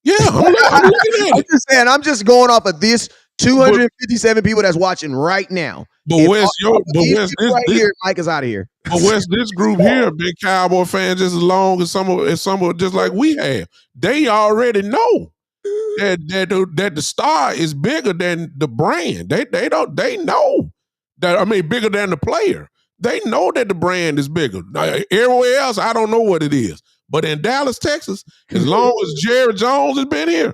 Yeah, I'm looking at it. Just saying, I'm just going off of this 257 people that's watching right now. But Wes, here, Mike is out of here. But Wes, this group here, big Cowboy fans, just as long as some of just like we have, they already know that the star is bigger than the brand. They know that. I mean, bigger than the player. They know that the brand is bigger. Now, everywhere else, I don't know what it is. But in Dallas, Texas, as long as Jerry Jones has been here,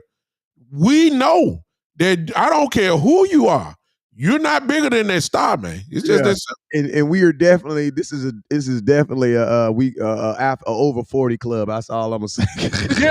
we know that I don't care who you are. You're not bigger than that star, man. It's just that. And we are definitely. This is definitely a over 40 club. That's all I'm gonna say. Yeah.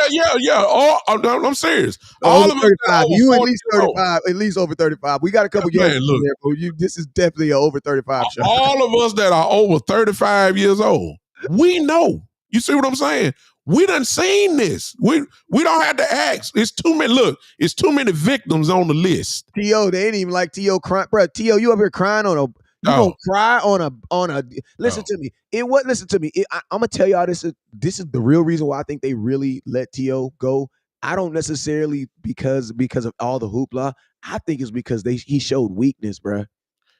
I'm serious. All of 35. You at least 35. At least over 35. We got a couple games in there, but this is definitely an over 35 show. All of us that are over 35 years old, we know. You see what I'm saying? We done seen this. We don't have to ask. It's too many. Look, it's too many victims on the list. T.O., they ain't even like T.O. crying. Bro, T.O., you up here crying on a. You gonna cry on a. Listen to me. Listen to me. I'm gonna tell y'all this is the real reason why I think they really let T.O. go. I don't necessarily because of all the hoopla. I think it's because he showed weakness, bro.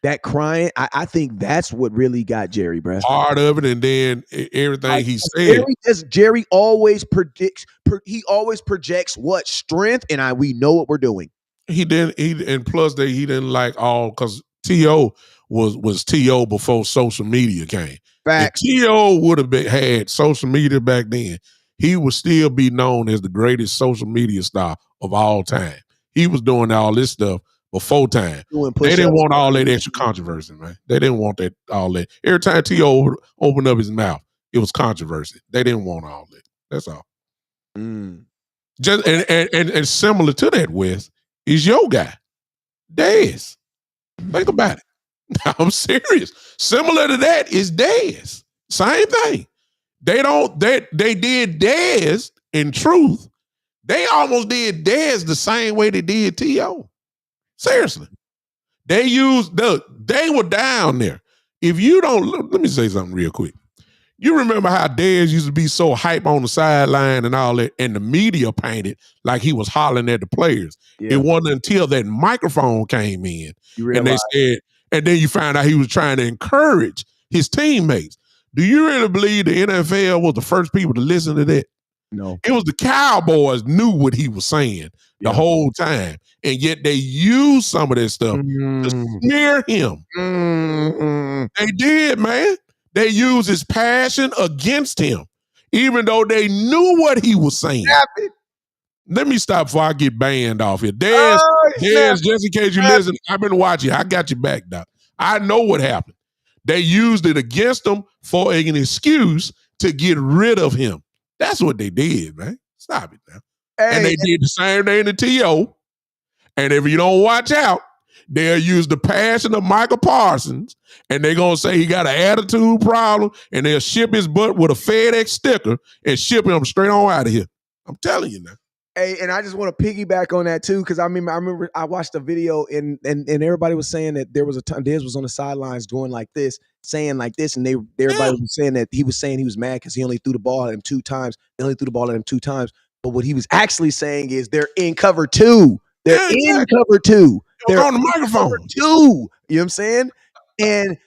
That crying, I think that's what really got Jerry, bro. Part of it, and then everything he said. Jerry always predicts. He always projects what strength, and we know what we're doing. He didn't. And plus, he didn't like all because T.O. was T.O. before social media came. Facts. If T.O. would have had social media back then, he would still be known as the greatest social media star of all time. He was doing all this stuff before time. They didn't want all that extra controversy, man. They didn't want all that. Every time T.O. opened up his mouth, it was controversy. They didn't want all that. That's all. Just and similar to that, Wes, is your guy, Dez. Think about it. I'm serious. Similar to that is Dez. Same thing. They did Dez in truth. They almost did Dez the same way they did T.O. Seriously. They were down there. If you don't, let me say something real quick. You remember how Dez used to be so hype on the sideline and all that, and the media painted like he was hollering at the players. Yeah. It wasn't until that microphone came in and they said, and then you found out he was trying to encourage his teammates. Do you really believe the NFL was the first people to listen to that? No. It was the Cowboys knew what he was saying the whole time, and yet they used some of that stuff to smear him. They did, man. They used his passion against him, even though they knew what he was saying. Let me stop before I get banned off here. Dez, just in case you listen, I've been watching. I got your back, Doc. I know what happened. They used it against him for an excuse to get rid of him. That's what they did, man. Stop it now. And they did the same thing to T.O. And if you don't watch out, they'll use the passion of Micah Parsons, and they're going to say he got an attitude problem, and they'll ship his butt with a FedEx sticker and ship him straight on out of here. I'm telling you now. Hey, and I just want to piggyback on that too, because I remember I watched a video and everybody was saying that there was a time Dez was on the sidelines doing like this, saying like this, and everybody was saying that he was mad because he only threw the ball at him 2 times. They only threw the ball at him 2 times. But what he was actually saying is they're in cover 2. They're in cover 2. They're on the microphone. Cover 2. You know what I'm saying? And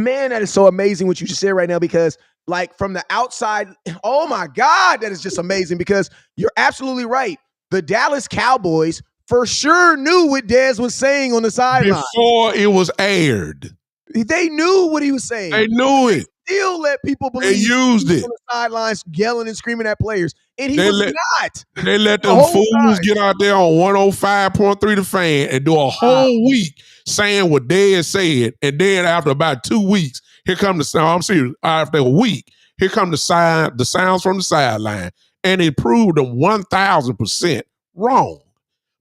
man, that is so amazing what you just said right now, because like from the outside, oh my God, that is just amazing, because you're absolutely right. The Dallas Cowboys for sure knew what Dez was saying on the sideline before it was aired. They knew what he was saying. They knew it. Still let people believe they used it on the sidelines, yelling and screaming at players, and he was not. They let them fools get out there on 105.3 The Fan and do a whole week saying what Dez said, and then after about 2 weeks, here come I'm serious. After a week, here come the sounds from the sideline, and it proved them 1,000% wrong.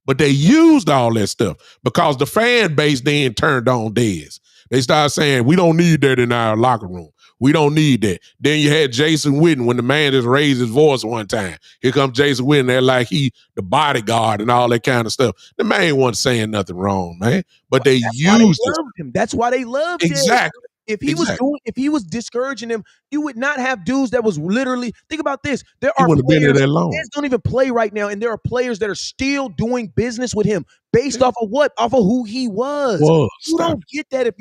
But they used all that stuff because the fan base then turned on Dez. They started saying, we don't need that in our locker room. We don't need that. Then you had Jason Witten when the man just raised his voice one time. Here comes Jason Witten. They're like he the bodyguard and all that kind of stuff. The man wasn't saying nothing wrong, man. But they used him. That's why they loved him. Exactly. If he was discouraging him, you would not have dudes that was literally. Think about this. There are players that don't even play right now, and there are players that are still doing business with him based off of what? Off of who he was. You don't get that if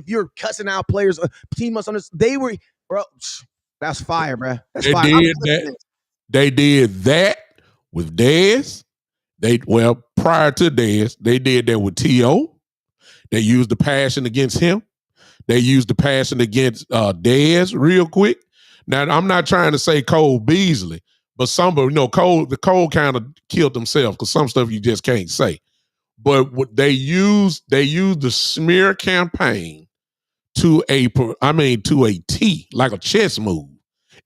you're cussing out players. Team must understand. They were, bro. That's fire, bro. That's fire. They did that with Dez. Prior to Dez, they did that with T.O. They used the passion against him. They used the passion against Dez real quick. Now, I'm not trying to say Cole Beasley, but Cole kind of killed himself because some stuff you just can't say. But what they used the smear campaign to a T, like a chess move.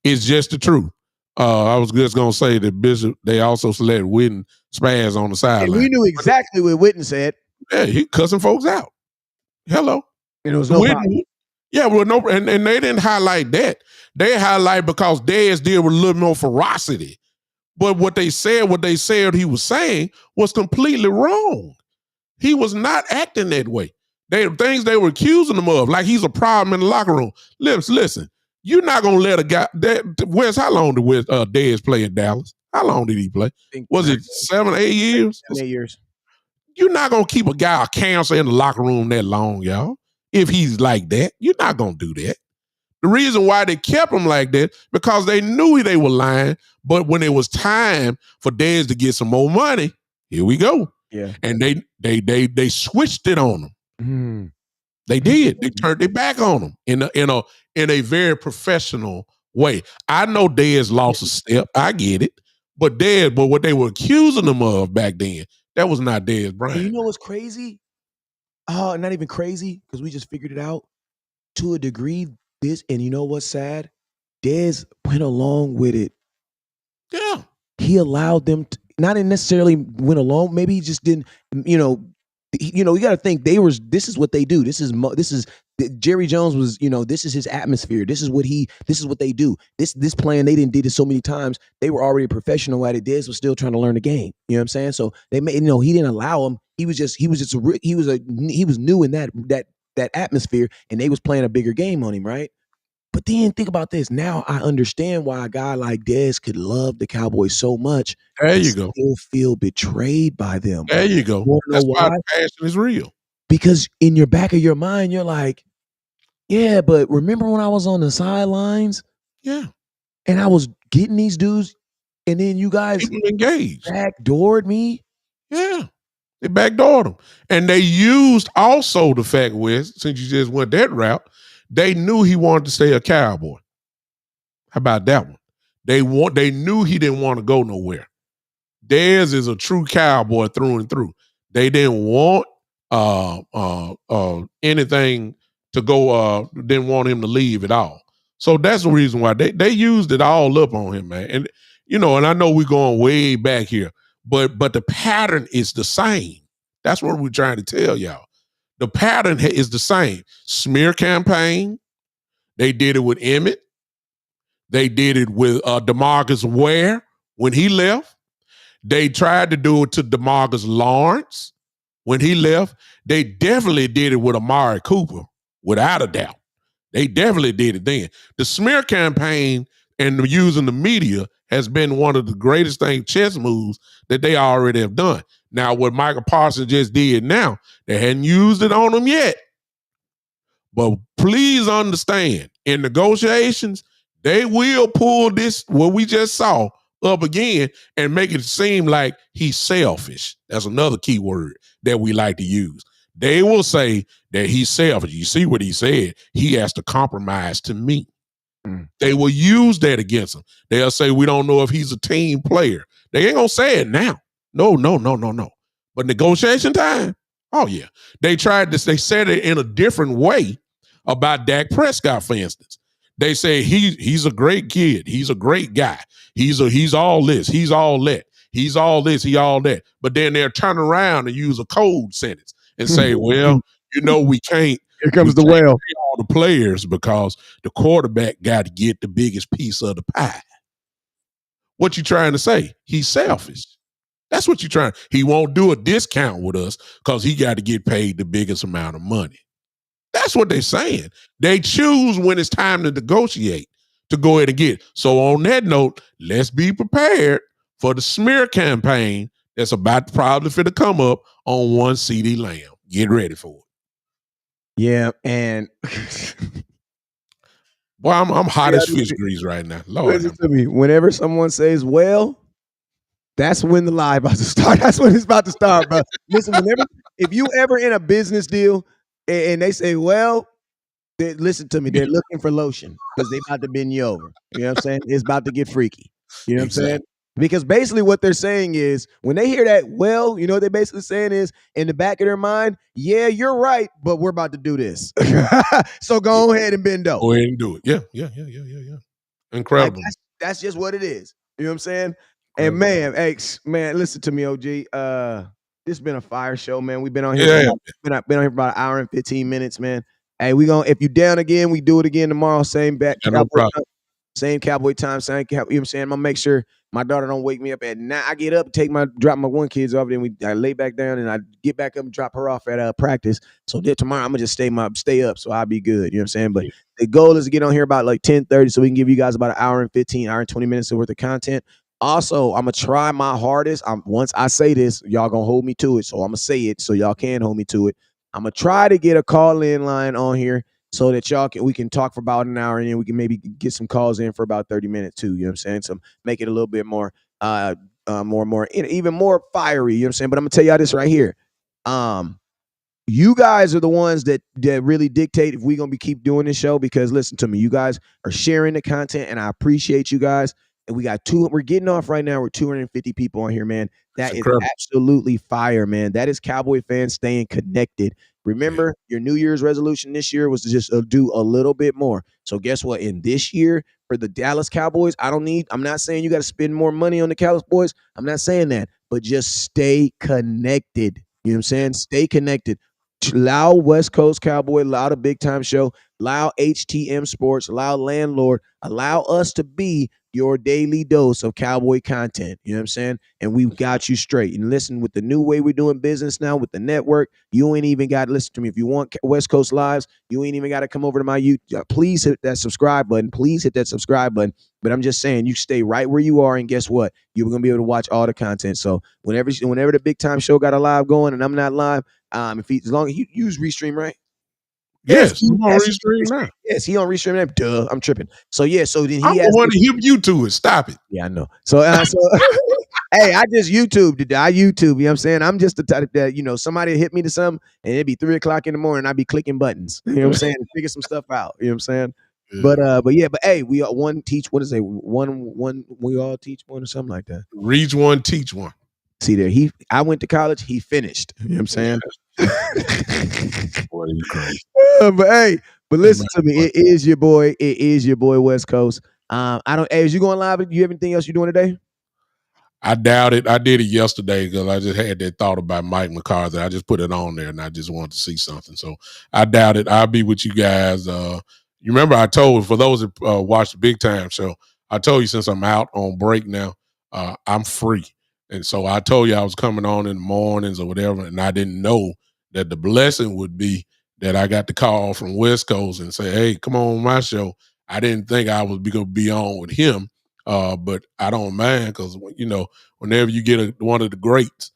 It's just the truth. I was just gonna say that Bishop. They also selected Witten spaz on the sideline. We knew exactly what Witten said. Yeah, he cussing folks out. Hello. And it was no problem. Yeah, well, no, and they didn't highlight that. They highlight because Dez did with a little more ferocity. But what they said he was saying was completely wrong. He was not acting that way. Things they were accusing him of, like he's a problem in the locker room. Listen, you're not gonna let a guy how long did Dez play in Dallas? How long did he play? Was it 7, 8 years? 8 years. You're not gonna keep a guy a cancer in the locker room that long, y'all. If he's like that, you're not gonna do that. The reason why they kept him like that, because they knew they were lying, but when it was time for Dez to get some more money, here we go. Yeah. And they switched it on him. Mm. They did. They turned their back on him in a very professional way. I know Dez lost a step. I get it. But what they were accusing him of back then, that was not Dez Bryant. And you know what's crazy? Oh, not even crazy, because we just figured it out. To a degree, and you know what's sad? Dez went along with it. Yeah. He allowed them to, not necessarily went along. Maybe he just didn't, you got to think this is what they do. This is Jerry Jones was, this is his atmosphere. This is what they do. This plan, they did it so many times. They were already a professional at it. Dez was still trying to learn the game. You know what I'm saying? So they made, he didn't allow him. He was new in that atmosphere, and they was playing a bigger game on him, right? But then think about this. Now I understand why a guy like Dez could love the Cowboys so much. There you go. Still feel betrayed by them. There you go. That's why the passion is real. Because in your back of your mind, you're like, yeah, but remember when I was on the sidelines? Yeah. And I was getting these dudes, and then you guys engaged. Backdoored me? Yeah. They backdoored them. And they used also the fact, Wes, since you just went that route, they knew he wanted to stay a Cowboy. How about that one? They knew he didn't want to go nowhere. Dez is a true Cowboy through and through. They didn't want anything to go, didn't want him to leave at all. So that's the reason why they used it all up on him, man. And and I know we're going way back here, but the pattern is the same. That's what we're trying to tell y'all. The pattern is the same. Smear campaign. They did it with Emmett. They did it with DeMarcus Ware when he left. They tried to do it to DeMarcus Lawrence when he left. They definitely did it with Amari Cooper, without a doubt. They definitely did it then. The smear campaign and using the media has been one of the greatest chess moves that they already have done. Now, what Micah Parsons just did now, they hadn't used it on them yet. But please understand, in negotiations, they will pull this, what we just saw, up again and make it seem like he's selfish. That's another key word that we like to use. They will say that he's selfish. You see what he said? He has to compromise to me. They will use that against him. They'll say, we don't know if he's a team player. They ain't going to say it now. No. But negotiation time, oh, yeah. They tried this. They said it in a different way about Dak Prescott, for instance. They say he's a great kid. He's a great guy. He's all this. He's all that. He's all this. He all that. But then they'll turn around and use a code sentence and say, well, we can't. Here comes the whale. All the players because the quarterback got to get the biggest piece of the pie. What you trying to say? He's selfish. That's what you're trying. He won't do a discount with us because he got to get paid the biggest amount of money. That's what they're saying. They choose when it's time to negotiate to go ahead and get. So on that note, let's be prepared for the smear campaign that's about to probably fit to come up on one CD Lamb. Get ready for it. Yeah, and boy, I'm hot as fish grease right now. Lord, listen to me. Whenever someone says, "Well," that's when the lie about to start. That's when it's about to start, bro. Listen, if you ever in a business deal and they say, "Well," listen to me. They're looking for lotion because they about to bend you over. You know what I'm saying? It's about to get freaky. You know what I'm saying? Because basically what they're saying is when they hear that, well, you know what they're basically saying is in the back of their mind, yeah, you're right, but we're about to do this. So go ahead and bend over. Go ahead and do it. Yeah. Incredible. Like that's just what it is. You know what I'm saying? Incredible. And man, listen to me, OG. This has been a fire show, man. We've been on here. Been on here for about an hour and 15 minutes, man. Hey, if you down again, we do it again tomorrow. Same back. No problem. Same Cowboy time, you know what I'm saying? I'm gonna make sure my daughter don't wake me up at 9. I get up, drop my one kids off, then I lay back down and I get back up and drop her off at practice. So then tomorrow I'm gonna just stay up, so I'll be good. You know what I'm saying? But the goal is to get on here about like 10:30, so we can give you guys about an hour and 15, hour and 20 minutes worth of content. Also, I'm gonna try my hardest. Once I say this, y'all gonna hold me to it. So I'm gonna say it so y'all can hold me to it. I'm gonna try to get a call-in line on here so that we can talk for about an hour and then we can maybe get some calls in for about 30 minutes too. You know what I'm saying? So make it a little bit more, even more fiery. You know what I'm saying? But I'm gonna tell y'all this right here. You guys are the ones that really dictate if we're gonna keep doing this show because listen to me, you guys are sharing the content and I appreciate you guys. And we're getting off right now. We're 250 people on here, man. That is absolutely fire, man. That is Cowboy fans staying connected. Remember, your New Year's resolution this year was to just do a little bit more. So guess what? In this year, for the Dallas Cowboys, I'm not saying you got to spend more money on the Cowboys. I'm not saying that. But just stay connected. You know what I'm saying? Stay connected. Allow West Coast Cowboy, allow the Big Time Show, allow HTM Sports, allow Landlord, allow us to be your daily dose of Cowboy content. You know what I'm saying? And we've got you straight. And listen, with the new way we're doing business now with the network, you ain't even got to listen to me. If you want West Coast Lives, you ain't even got to come over to my YouTube. Please hit that subscribe button. Please hit that subscribe button. But I'm just saying, you stay right where you are, and guess what? You're going to be able to watch all the content. So whenever the Big Time Show got a live going and I'm not live, as long as you use Restream, right? Yes, he's on Restream now. Yes, he on Restream now. Duh, I'm tripping. So yeah, so then I'm the one to hip you to it. Stop it. Yeah, I know. So hey, I just YouTubed it. You know what I'm saying? I'm just the type that, somebody hit me to something and it'd be 3:00 in the morning. I'd be clicking buttons. You know what I'm saying? Figure some stuff out. You know what I'm saying? Yeah. But hey, we all one teach. What is it? One we all teach one or something like that. Reach one, teach one. See there, I went to college. He finished. You know what I'm saying? Boy, you crazy. But listen to me. It is your boy. It is your boy West Coast. Hey, is you going live? Do you have anything else you're doing today? I doubt it. I did it yesterday because I just had that thought about Mike McCarthy. I just put it on there and I just wanted to see something. So I doubt it. I'll be with you guys. You remember I told, for those that watch the Big Time Show, I told you since I'm out on break now, I'm free. And so I told you I was coming on in the mornings or whatever, and I didn't know that the blessing would be that I got the call from West Coast and say, hey, come on my show. I didn't think I was going to be on with him, but I don't mind because, whenever you get one of the greats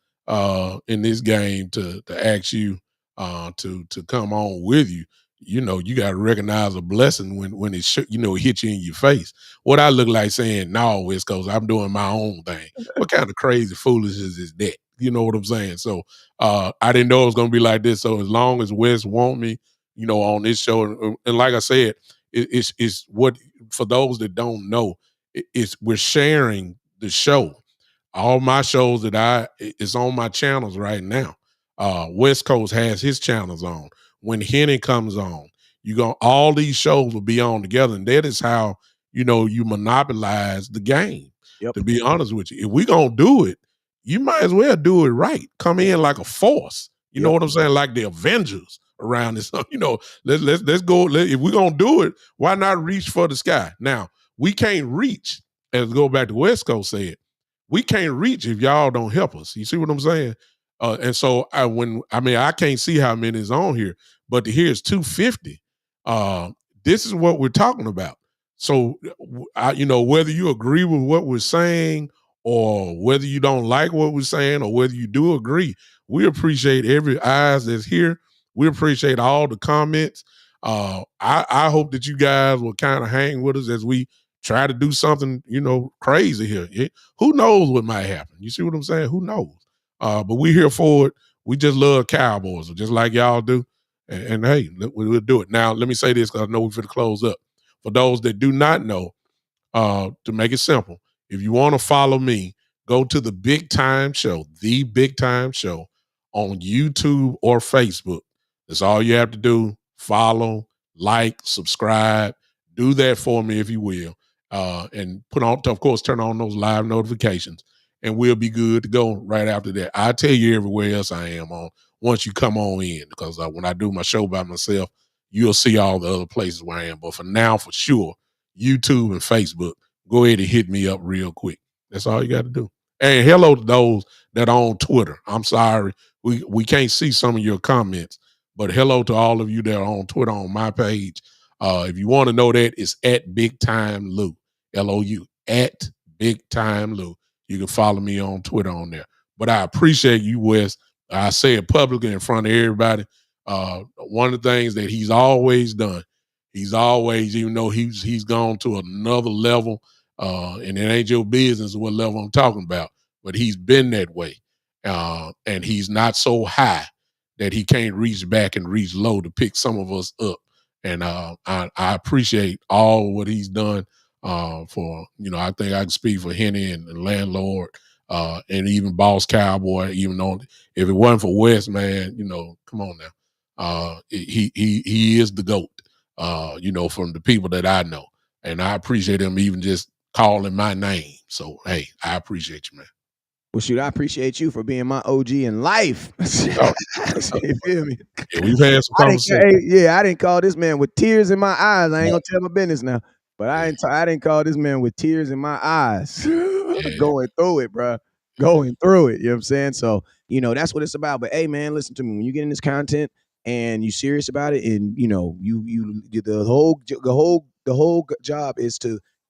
in this game to ask you to come on with you, you got to recognize a blessing when it hit you in your face. What I look like saying, no, West Coast, I'm doing my own thing. What kind of crazy foolishness is that? You know what I'm saying? So I didn't know it was going to be like this. So as long as West want me, on this show, and like I said, it's what, for those that don't know, we're sharing the show. All my shows it's on my channels right now. West Coast has his channels on. When Henny comes on, all these shows will be on together. And that is how, you monopolize the game. Yep. To be honest with you, if we going to do it, you might as well do it right. Come in like a force. You know what I'm saying? Like the Avengers around this. You know, let's go. If we're gonna do it, why not reach for the sky? Now we can't reach. As go back to West Coast said, we can't reach if y'all don't help us. You see what I'm saying? And so I can't see how many is on here, but here's 250. This is what we're talking about. So, whether you agree with what we're saying or whether you don't like what we're saying or whether you do agree, we appreciate every eyes that's here. We appreciate all the comments. I hope that you guys will kind of hang with us as we try to do something, crazy here. Who knows what might happen? You see what I'm saying? Who knows? But we're here for it. We just love Cowboys, just like y'all do. And hey, we'll do it. Now, let me say this because I know we're going to close up. For those that do not know, to make it simple, if you want to follow me, go to the Big Time Show on YouTube or Facebook. That's all you have to do. Follow, like, subscribe. Do that for me if you will. And of course, turn on those live notifications. And we'll be good to go right after that. I'll tell you everywhere else I am on once you come on in, because when I do my show by myself, you'll see all the other places where I am. But for now, for sure, YouTube and Facebook, go ahead and hit me up real quick. That's all you got to do. And hello to those that are on Twitter. I'm sorry. We can't see some of your comments, but hello to all of you that are on Twitter on my page. If you want to know that, it's at Big Time Lou, L-O-U, at Big Time Lou. You can follow me on Twitter on there. But I appreciate you, Wes. I say it publicly in front of everybody. One of the things that he's always done, even though he's gone to another level, and it ain't your business what level I'm talking about, but he's been that way. And he's not so high that he can't reach back and reach low to pick some of us up. And I appreciate all what he's done for, I think I can speak for Henny and the Landlord, and even Boss Cowboy, even though if it wasn't for Wes, man, come on now. He is the GOAT, from the people that I know. And I appreciate him even just calling my name. So, hey, I appreciate you, man. Well, shoot, I appreciate you for being my OG in life. You feel me? Yeah, we've had some conversations. I didn't call this man with tears in my eyes. I ain't gonna tell my business now, but I didn't call this man with tears in my eyes. Going through it, bro. Going through it. You know what I'm saying? So, that's what it's about. But hey, man, listen to me. When you get in this content and you serious about it, and the whole job is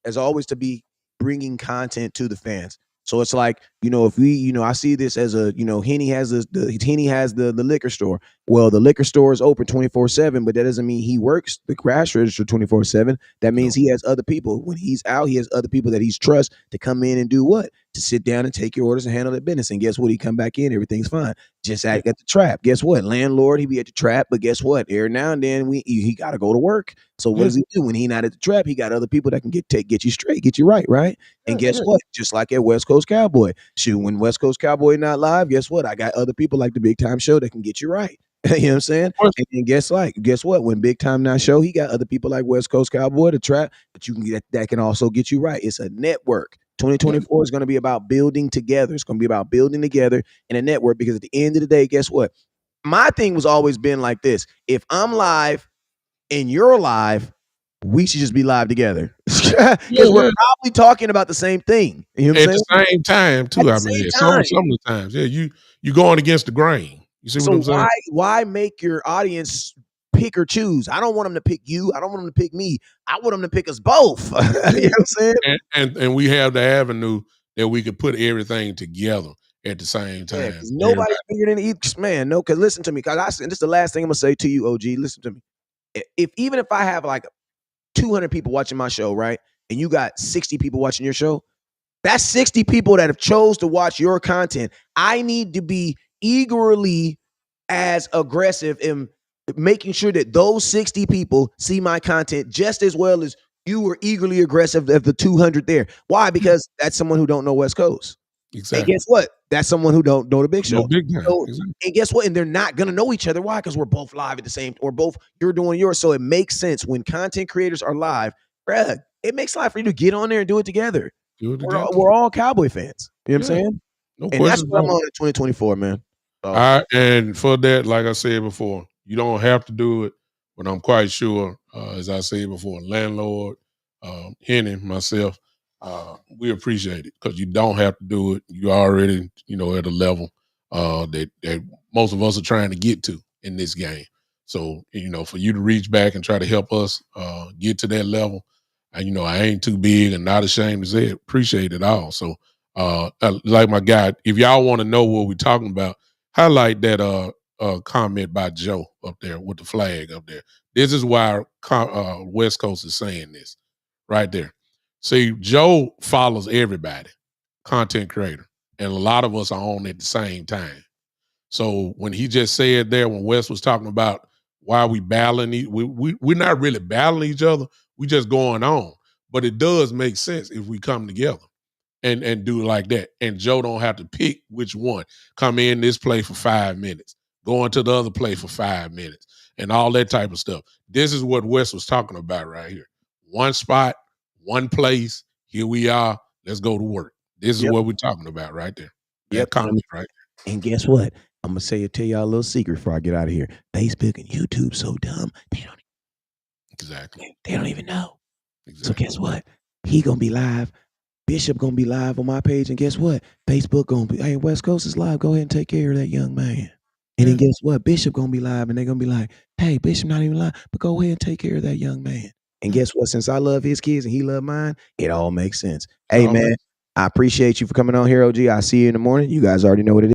as always to be bringing content to the fans. So it's like, if we, I see this as a, Henny has the liquor store. Well, the liquor store is open 24/7, but that doesn't mean he works the cash register 24/7. That means he has other people. When he's out, he has other people that he's trust to come in and do what? To sit down and take your orders and handle that business. And guess what? He come back in, everything's fine. Just at the trap. Guess what? Landlord, he be at the trap, but guess what? Every now and then he got to go to work. So what does he do when he not at the trap? He got other people that can get you straight, get you right? And guess what? Just like at West Coast Cowboy, shoot, when West Coast Cowboy not live, guess what? I got other people like the Big Time Show that can get you right. You know what I'm saying? And guess what? When Big Time Not Show, he got other people like West Coast Cowboy, the trap, that you can get that can also get you right. It's a network. 2024 is going to be about building together. It's going to be about building together in a network, because at the end of the day, guess what? My thing was always been like this. If I'm live and you're live, we should just be live together. Because we're probably talking about the same thing. You know what I'm saying? At the same time, too. Some of the times, you going against the grain. You see what I'm saying? Why make your audience pick or choose? I don't want them to pick you. I don't want them to pick me. I want them to pick us both. You know what I'm saying? And we have the avenue that we could put everything together at the same time. Yeah, nobody's bigger than each man. No, because listen to me. Because this is the last thing I'm gonna say to you, OG. Listen to me. Even if I have like 200 people watching my show, right, and you got 60 people watching your show, that's 60 people that have chose to watch your content. I need to be eagerly as aggressive in making sure that those 60 people see my content just as well as you were eagerly aggressive of the 200 there. Why? Because that's someone who don't know West Coast. Exactly. And guess what? That's someone who don't know the Big Show. No big so, exactly. And guess what? And they're not going to know each other. Why? Because we're both live at the same, or both, you're doing yours. So it makes sense when content creators are live, bruh, it makes life for you to get on there and do it together. We're all Cowboy fans. You know what I'm saying? No and that's what I'm on in 2024, man. So. And for that, like I said before, You don't have to do it, but I'm quite sure, as I said before, landlord, Henny, myself, we appreciate it because you don't have to do it. You already, at a level that most of us are trying to get to in this game. So, for you to reach back and try to help us get to that level, and I ain't too big and not ashamed to say it. Appreciate it all. So, like my guy, if y'all want to know what we're talking about, highlight that comment by Joe up there with the flag up there. This is why West Coast is saying this right there. See, Joe follows everybody, content creator, and a lot of us are on at the same time. So when he just said there, when Wes was talking about why we battling, we're not really battling each other. We just going on. But it does make sense if we come together and do it like that. And Joe don't have to pick which one. Come in this play for 5 minutes, go into the other play for 5 minutes, and all that type of stuff. This is what Wes was talking about right here. One spot, one place. Here we are. Let's go to work. This is what we're talking about right there. That comment right there. And guess what? I'm gonna tell y'all a little secret before I get out of here. Facebook and YouTube so dumb they don't even know. Exactly. So guess what? He gonna be live. Bishop gonna be live on my page, and guess what? Facebook gonna be, hey, West Coast is live. Go ahead and take care of that young man. And then guess what? Bishop gonna be live, and they're gonna be like, hey, Bishop not even live, but go ahead and take care of that young man. And guess what? Since I love his kids and he love mine, it all makes sense. Hey, man, I appreciate you for coming on here, OG. I'll see you in the morning. You guys already know what it is.